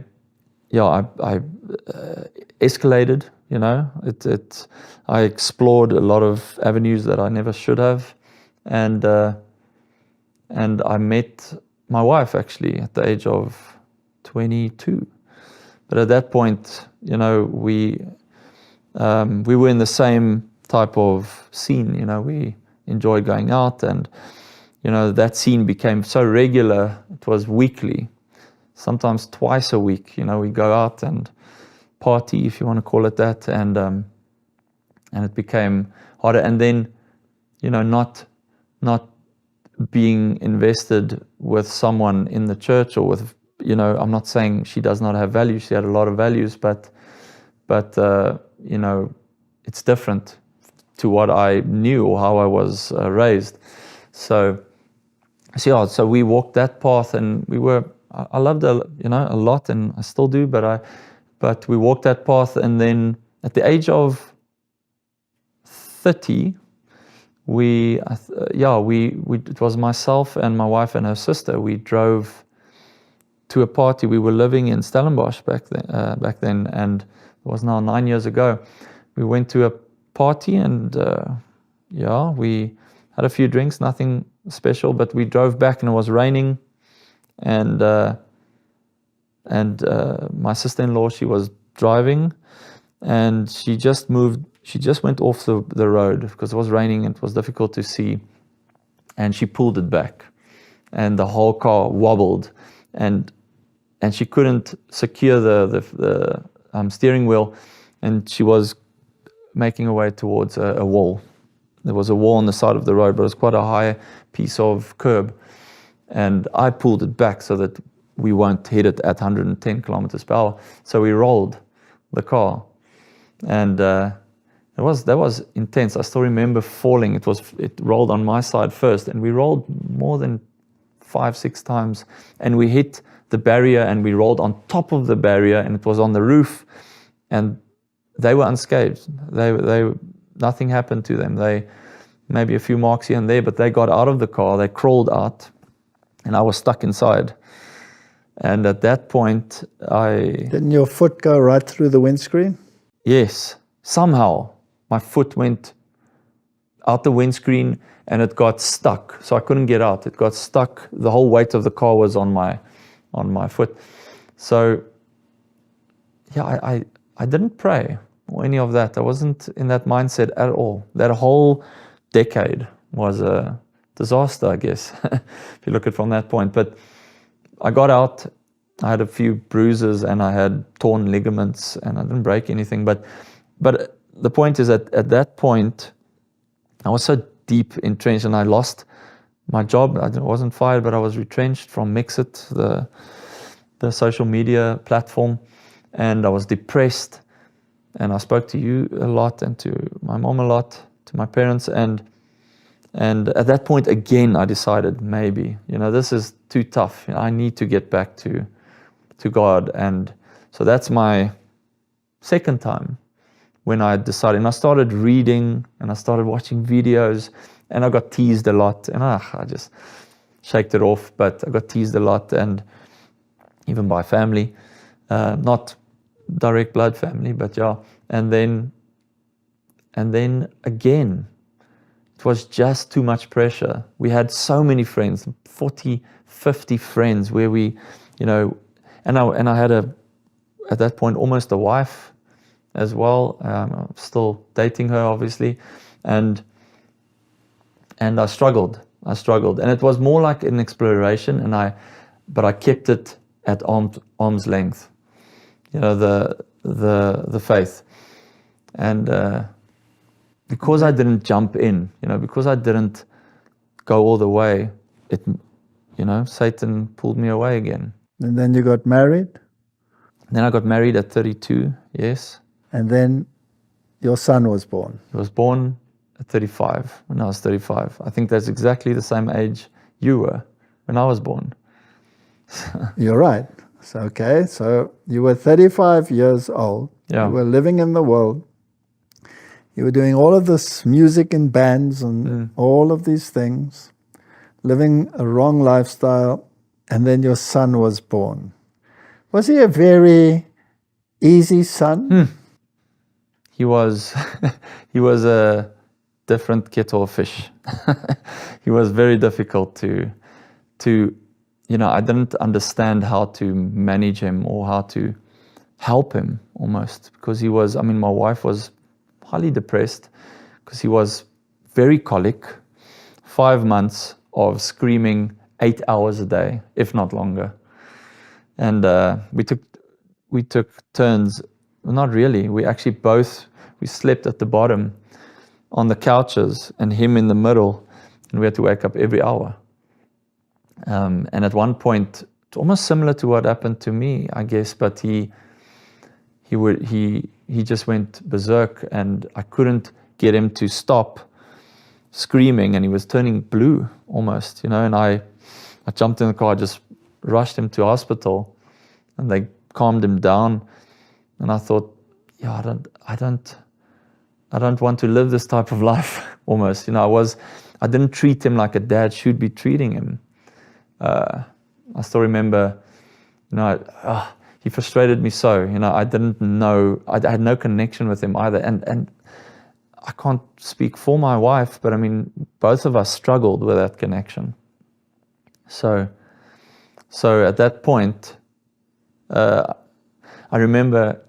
escalated, I explored a lot of avenues that I never should have. And I met my wife actually at the age of 22. But at that point, we were in the same type of scene, we enjoyed going out and, that scene became so regular. It was weekly, sometimes twice a week, we go out and party, if you want to call it that. And it became harder. And then, not being invested with someone in the church or with, I'm not saying she does not have values. She had a lot of values, but it's different to what I knew or how I was raised. So we walked that path, and I loved it, a lot, and I still do. But we walked that path, and then at the age of 30, it was myself and my wife and her sister. We drove to a party. We were living in Stellenbosch back then, and it was now 9 years ago. We went to a party, and we had a few drinks, nothing special, but we drove back and it was raining, and my sister-in-law, she was driving, and she just went off the road because it was raining and it was difficult to see, and she pulled it back, and the whole car wobbled, and she couldn't secure the steering wheel, and she was making her way towards a wall. There was a wall on the side of the road, but it was quite a high piece of curb, and I pulled it back so that we won't hit it at 110 kilometers per hour. So we rolled the car, and that was intense. I still remember falling. It rolled on my side first, and we rolled more than 5-6 times, and we hit the barrier, and we rolled on top of the barrier, and it was on the roof, and they were unscathed. They nothing happened to them. They maybe a few marks here and there, but they got out of the car. They crawled out, and I was stuck inside. And at that point, Didn't your foot go right through the windscreen? Yes, somehow my foot went out the windscreen and it got stuck. So I couldn't get out. It got stuck. The whole weight of the car was on my foot. So yeah, I didn't pray or any of that. I wasn't in that mindset at all. That whole decade was a disaster, I guess, if you look at it from that point. But I got out. I had a few bruises and I had torn ligaments, and I didn't break anything. But the point is that at that point, I was so deep entrenched, and I lost my job. I wasn't fired, but I was retrenched from Mixit, the social media platform, and I was depressed. And I spoke to you a lot, and to my mom a lot, to my parents, and at that point again, I decided maybe, this is too tough. I need to get back to God. And so that's my second time when I decided. And I started reading, and I started watching videos, and I got teased a lot. And I just shaked it off, but I got teased a lot, and even by family, not direct blood family, but yeah. And then again, it was just too much pressure. We had so many friends, 40, 50 friends, where we, and I had at that point, almost a wife as well. I'm still dating her, obviously. And I struggled. And it was more like an exploration, but I kept it at arm's length, the faith. And because I didn't jump in, because I didn't go all the way, Satan pulled me away again. And then you got married? Then I got married at 32, yes. And then your son was born? He was born at 35, when I was 35. I think that's exactly the same age you were when I was born. You're right. So you were 35 years old. Yeah. You were living in the world. You were doing all of this music in bands and all of these things, living a wrong lifestyle, and then your son was born. Was he a very easy son? He was a different kettle of fish. He was very difficult to I didn't understand how to manage him or how to help him almost, because my wife was highly depressed because he was very colic, 5 months of screaming 8 hours a day, if not longer. And we took turns. Well, not really. We actually we slept at the bottom on the couches and him in the middle, and we had to wake up every hour. And at one point, it's almost similar to what happened to me, I guess, but he just went berserk, and I couldn't get him to stop screaming, and he was turning blue almost, and I jumped in the car, just rushed him to hospital, and they calmed him down. And I thought, I don't want to live this type of life almost. I didn't treat him like a dad should be treating him. I still remember, he frustrated me so. I didn't know, I had no connection with him either. And I can't speak for my wife, but both of us struggled with that connection. So So at that point, I remember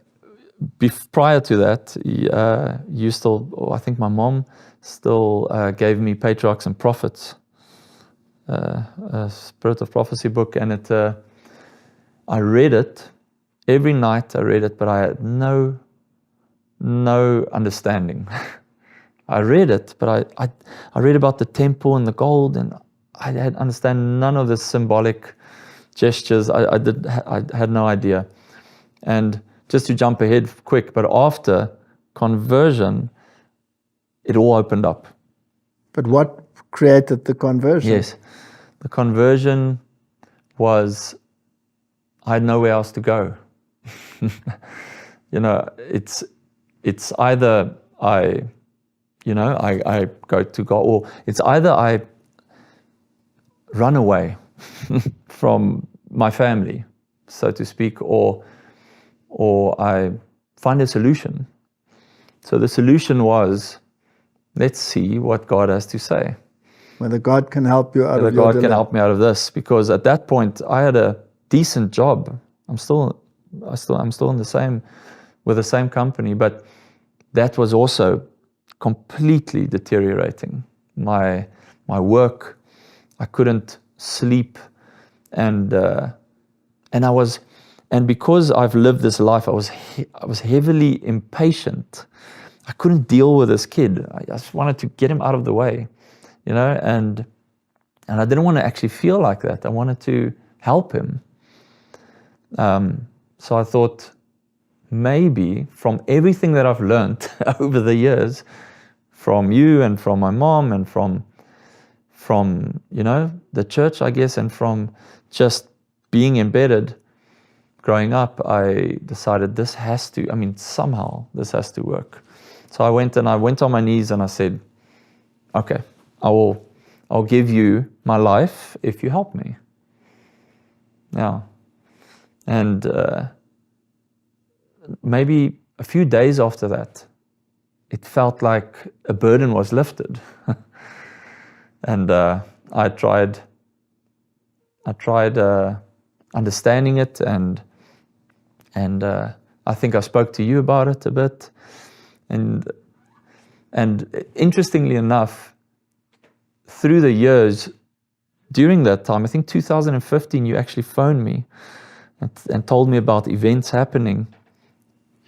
prior to that, you still, I think my mom still gave me Patriarchs and Prophets, a Spirit of Prophecy book, and I read it every night. I read it, but I had no understanding. I read it, but I read about the temple and the gold, and I had understand none of the symbolic gestures. I had no idea. And just to jump ahead quick, but after conversion, it all opened up. But what created the conversion? Yes, the conversion was I had nowhere else to go. It's either I go to God, or it's either I run away from my family, so to speak, or I find a solution. So the solution was, let's see what God has to say. Whether God can help you out of Whether your God dilemma. can help me out of this, because at that point I had a decent job. I'm still in with the same company, but that was also completely deteriorating. My work, I couldn't sleep, and because I've lived this life, I was heavily impatient. I couldn't deal with this kid. I just wanted to get him out of the way, and I didn't want to actually feel like that. I wanted to help him. So I thought, maybe from everything that I've learned over the years, from you and from my mom and from the church, I guess, and from just being embedded growing up, I decided somehow this has to work. So I went on my knees and I said, okay, I'll give you my life if you help me. Yeah. And maybe a few days after that, it felt like a burden was lifted. And I tried understanding it, and I think I spoke to you about it a bit. And interestingly enough, through the years, during that time, I think 2015, you actually phoned me and told me about events happening,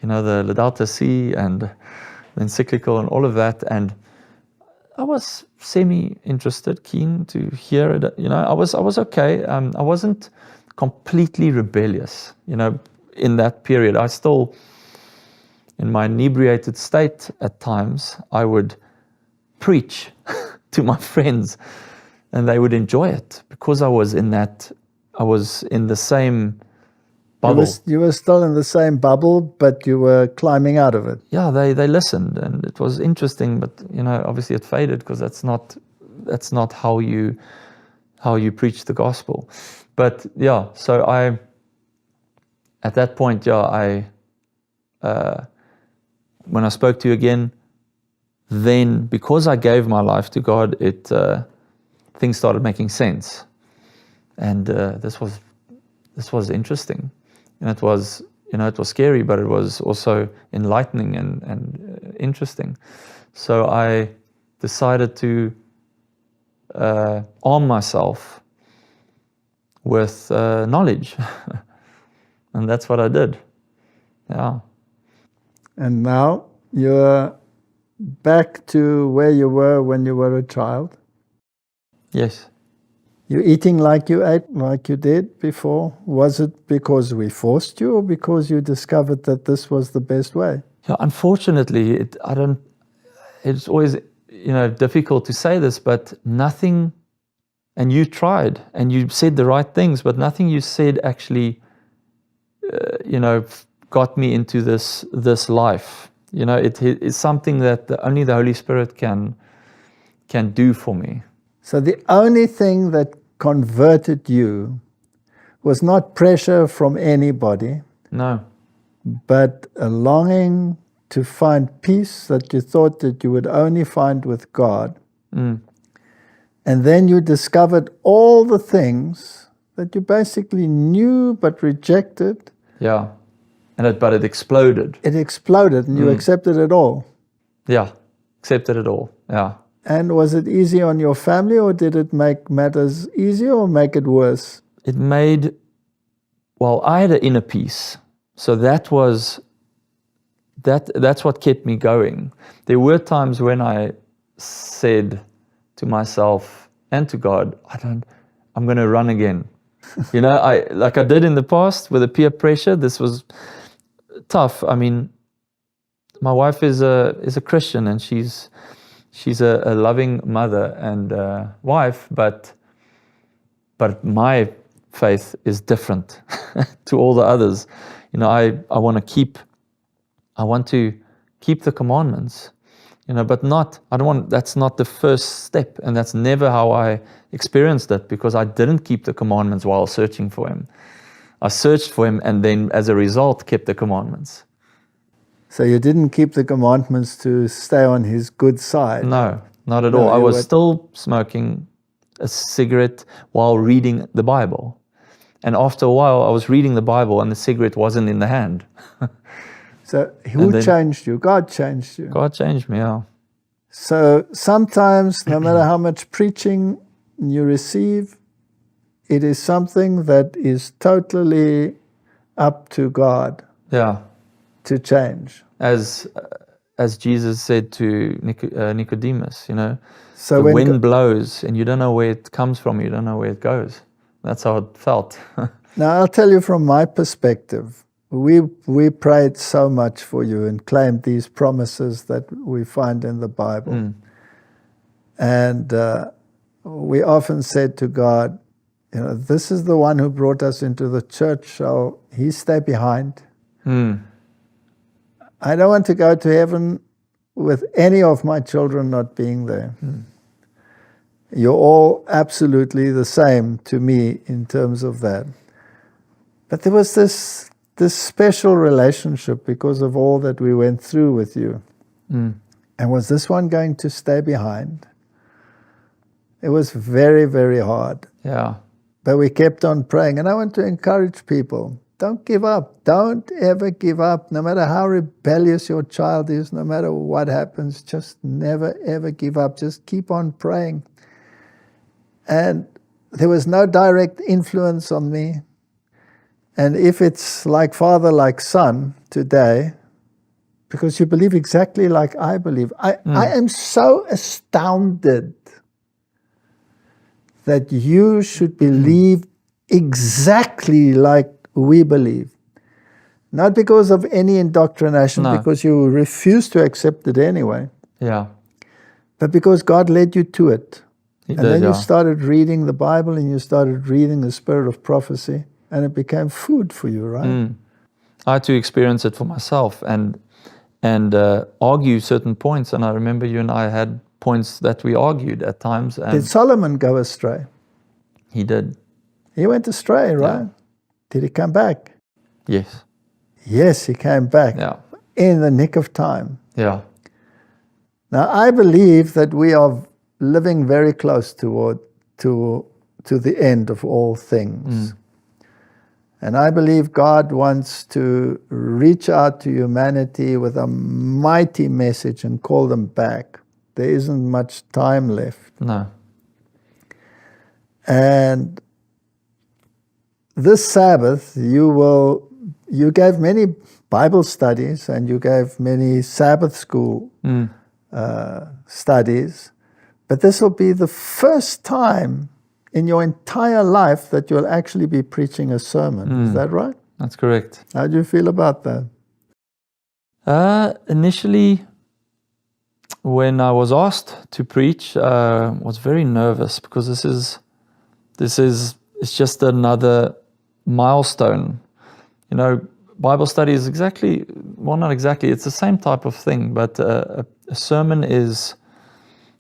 the Laudato Si and the encyclical and all of that. And I was semi-interested, keen to hear it. I was okay. I wasn't completely rebellious, in that period. I still, in my inebriated state at times, I would preach to my friends and they would enjoy it because I was in the same bubble. You were still in the same bubble, but you were climbing out of it. Yeah, they listened, and it was interesting, but obviously it faded because that's not how you preach the gospel. But yeah, so at that point, when I spoke to you again, then because I gave my life to God, things started making sense, and this was interesting. And it was scary, but it was also enlightening and interesting. So I decided to arm myself with knowledge, and that's what I did. Yeah. And now you're back to where you were when you were a child. Yes. You're eating like you ate, like you did before. Was it because we forced you, or because you discovered that this was the best way? Yeah, unfortunately, it's always, difficult to say this, but nothing, and you tried, and you said the right things, but nothing you said actually, got me into this life. It's something that only the Holy Spirit can do for me. So the only thing that converted you was not pressure from anybody. No. But a longing to find peace that you thought that you would only find with God. Mm. And then you discovered all the things that you basically knew but rejected. Yeah. But it exploded. It exploded and you accepted it all. Yeah. Accepted it all. Yeah. And was it easy on your family, or did it make matters easier or make it worse? It made, I had an inner peace. So that's what kept me going. There were times when I said to myself and to God, I'm going to run again. Like I did in the past with the peer pressure. This was tough. I mean, my wife is a Christian, and she's a loving mother and wife, but my faith is different to all the others. I want to keep the commandments, but that's not the first step, and that's never how I experienced it, because I didn't keep the commandments while searching for Him. I searched for Him, and then as a result kept the commandments. So you didn't keep the commandments to stay on His good side? No, not at all. I was still smoking a cigarette while reading the Bible. And after a while, I was reading the Bible and the cigarette wasn't in the hand. So who changed you? God changed you. God changed me, yeah. So sometimes, no matter how much preaching you receive, it is something that is totally up to God. Yeah. To change. As Jesus said to Nicodemus, so the wind blows and you don't know where it comes from, you don't know where it goes. That's how it felt. Now, I'll tell you from my perspective, we prayed so much for you and claimed these promises that we find in the Bible. And we often said to God, this is the one who brought us into the church, so He stay behind. I don't want to go to heaven with any of my children not being there. You're all absolutely the same to me in terms of that. But there was this special relationship because of all that we went through with you. And was this one going to stay behind? It was very, very hard. Yeah. But we kept on praying. And I want to encourage people, don't give up. Don't ever give up. No matter how rebellious your child is, no matter what happens, just never, ever give up. Just keep on praying. And there was no direct influence on me. And if it's like father, like son today, because you believe exactly like I believe, I am so astounded that you should believe exactly like we believe. Not because of any indoctrination, because you refuse to accept it anyway. Yeah. But because God led you to it. Then you started reading the Bible and you started reading the spirit of prophecy, and it became food for you, right? I had to experience it for myself and argue certain points. And I remember you and I had points that we argued at times. And did Solomon go astray? He did. He went astray, right? Yeah. Did he come back? Yes. Yes, he came back. Yeah. In the nick of time. Yeah. Now, I believe that we are living very close to the end of all things. And I believe God wants to reach out to humanity with a mighty message and call them back. There isn't much time left. No. And this Sabbath, you gave many Bible studies and you gave many Sabbath school studies, but this will be the first time in your entire life that you'll actually be preaching a sermon. Is that right? That's correct. How do you feel about that? Initially, when I was asked to preach, I was very nervous because it's just another milestone. Bible study is not exactly, it's the same type of thing, but a sermon is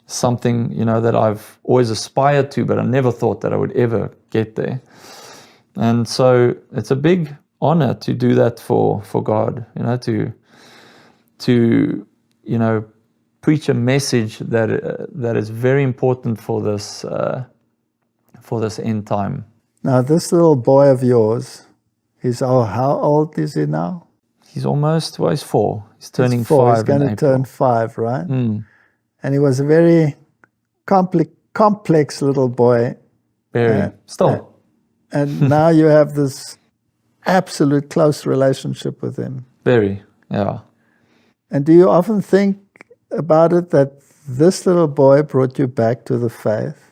something, that I've always aspired to, but I never thought that I would ever get there. And so it's a big honor to do that for God, to preach a message that is very important for this end time. Now, this little boy of yours, how old is he now? He's almost, well, he's 4. He's turning He's 4. 5 He's going in to April. turn 5, right? Mm, And he was a very complex little boy. very. Still. And now you have this absolute close relationship with him. Very, yeah. And do you often think about it that this little boy brought you back to the faith?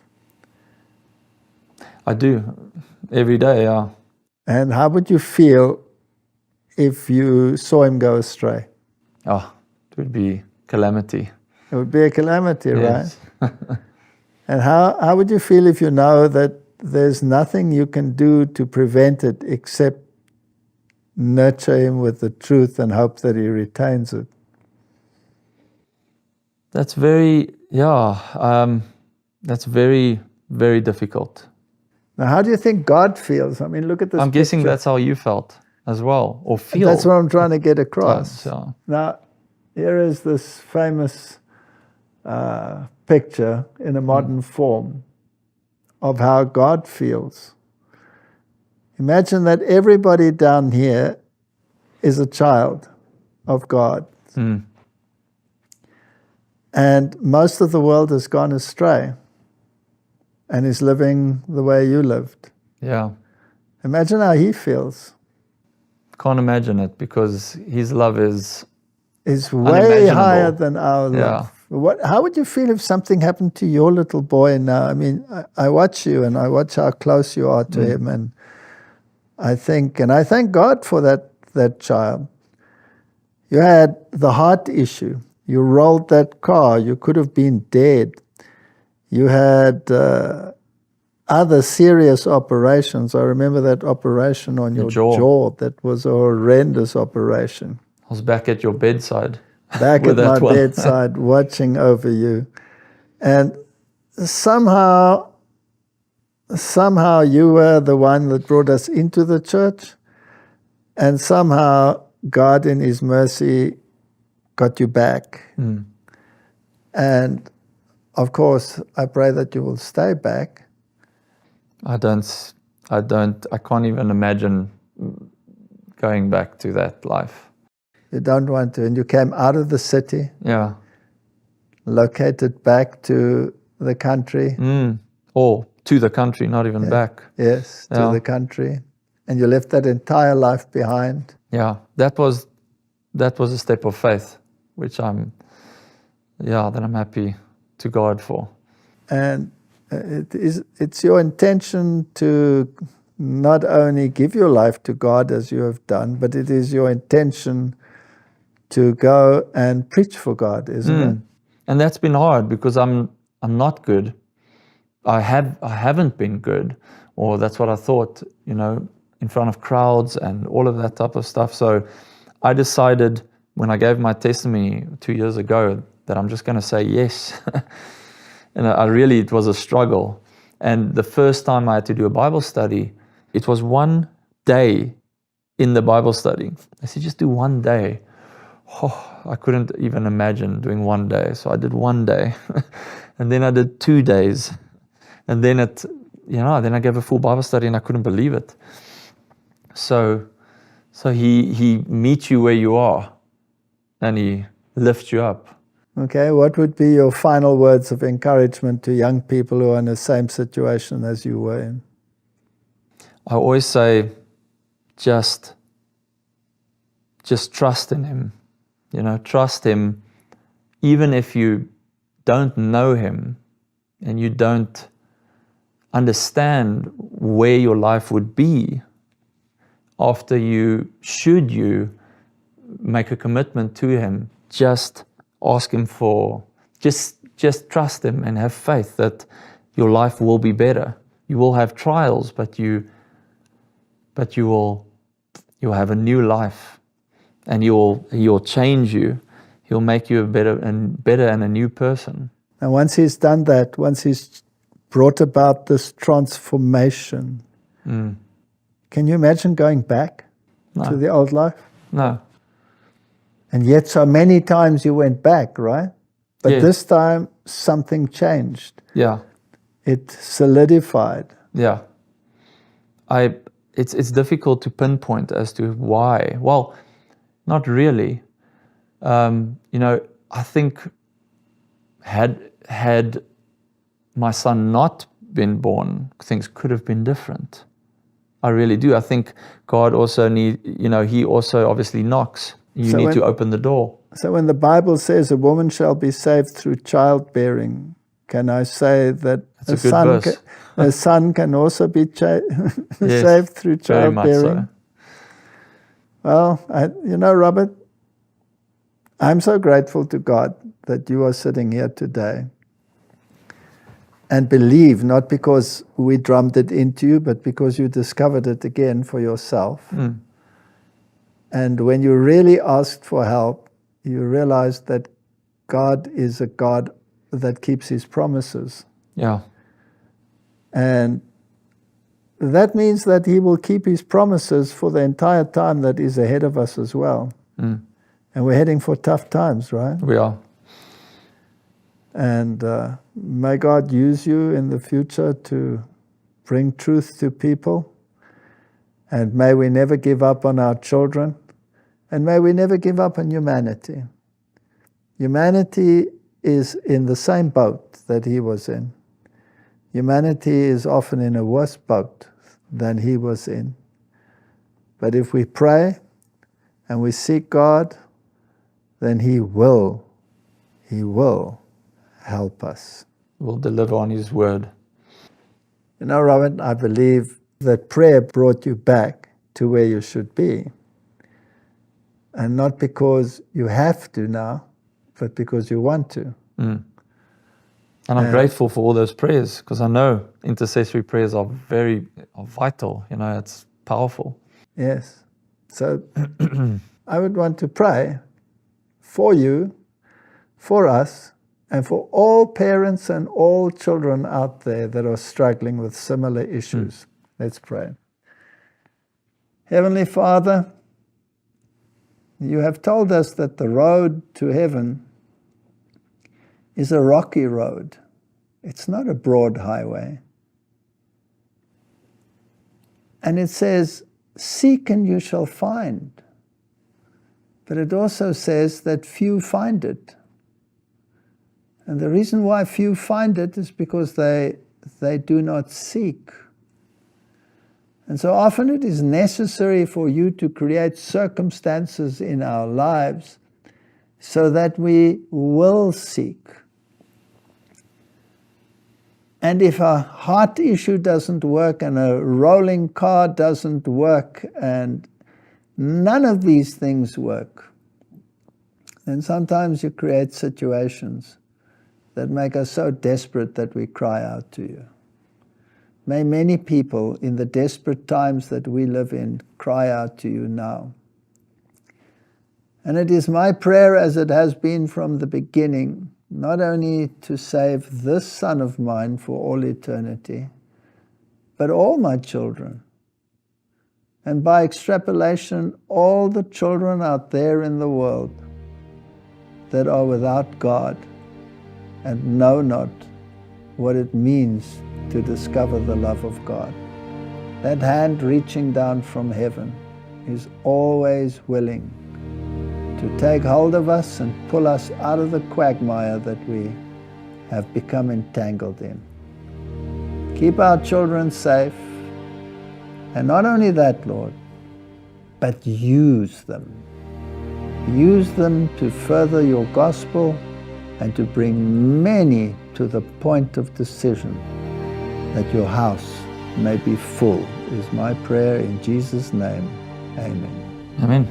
I do. Every day, yeah. And how would you feel if you saw him go astray? Oh, it would be calamity. It would be a calamity, Yes. right? And how would you feel if you know that there's nothing you can do to prevent it except nurture him with the truth and hope that he retains it? That's very, that's very, very difficult. Now, how do you think God feels? I mean, look at this I'm guessing picture. that's how you felt as well, or feel. That's what I'm trying to get across. Yeah. Now, here is this famous picture in a modern form of how God feels. Imagine that everybody down here is a child of God. Mm. And most of the world has gone astray and is living the way you lived. Yeah. Imagine how he feels. Can't imagine it because his love is Way unimaginable. higher than our love. How would you feel if something happened to your little boy now? I mean, I watch you and I watch how close you are to him, and I thank God for that child. You had the heart issue. You rolled that car. You could have been dead. You had other serious operations. I remember that operation on your jaw. That was a horrendous operation. I was back at your bedside. Back at with my that one. bedside, watching over you. And somehow you were the one that brought us into the church. And somehow God in his mercy got you back. Mm. And of course, I pray that you will stay back. I can't even imagine going back to that life. You don't want to. And you came out of the city, Yeah. located back to the country. Or to the country, not even back. Yes, to the country. And you left that entire life behind. Yeah. That was a step of faith, which I'm happy to God for. And it's your intention to not only give your life to God as you have done, but it is your intention to go and preach for God, isn't it? And that's been hard because I'm not good. I haven't been good, or that's what I thought, in front of crowds and all of that type of stuff. So I decided when I gave my testimony 2 years ago that I'm just going to say yes. And it was a struggle. And the first time I had to do a Bible study, it was one day in the Bible study. I said, just do one day. Oh, I couldn't even imagine doing one day. So I did one day. And then I did 2 days. And then then I gave a full Bible study and I couldn't believe it. So he meets you where you are and he lifts you up. Okay, what would be your final words of encouragement to young people who are in the same situation as you were in? I always say, just trust in him. Trust him, even if you don't know him and you don't understand where your life would be after should you make a commitment to him. Just ask him just trust him and have faith that your life will be better. You will have trials, but you'll have a new life, and he'll change you. He'll make you a better and a new person. And once he's done that, once he's brought about this transformation, can you imagine going back to the old life? No. And yet so many times you went back, right? But Yes. this time something changed. Yeah. It solidified. Yeah. it's difficult to pinpoint as to why. Well, not really. I think had my son not been born, things could have been different. I really do. I think God also he also obviously knocks. You need to open the door. So when the Bible says a woman shall be saved through childbearing, can I say that a son can also be saved through childbearing? Very much so. Well, Robert, I'm so grateful to God that you are sitting here today and believe, not because we drummed it into you, but because you discovered it again for yourself. Mm. And when you really asked for help, you realized that God is a God that keeps his promises. Yeah. And that means that he will keep his promises for the entire time that is ahead of us as well. Mm. And we're heading for tough times, right? We are. And may God use you in the future to bring truth to people. And may we never give up on our children. And may we never give up on humanity. Humanity is in the same boat that he was in. Humanity is often in a worse boat than he was in. But if we pray and we seek God, then he will help us. Will deliver on his word. Robert, I believe that prayer brought you back to where you should be. And not because you have to now, but because you want to. Mm. And I'm grateful for all those prayers, because I know intercessory prayers are vital. It's powerful. Yes. So I would want to pray for you, for us, and for all parents and all children out there that are struggling with similar issues. Mm. Let's pray. Heavenly Father, you have told us that the road to heaven is a rocky road. It's not a broad highway. And it says, seek and you shall find. But it also says that few find it. And the reason why few find it is because they do not seek. And so often it is necessary for you to create circumstances in our lives so that we will seek. And if a heart issue doesn't work and a rolling car doesn't work and none of these things work, then sometimes you create situations that make us so desperate that we cry out to you. May many people in the desperate times that we live in cry out to you now. And it is my prayer, as it has been from the beginning, not only to save this son of mine for all eternity, but all my children. And by extrapolation, all the children out there in the world that are without God and know not what it means to discover the love of God. That hand reaching down from heaven is always willing to take hold of us and pull us out of the quagmire that we have become entangled in. Keep our children safe, and not only that, Lord, but use them. Use them to further your gospel and to bring many to the point of decision that your house may be full, is my prayer in Jesus' name. Amen. Amen.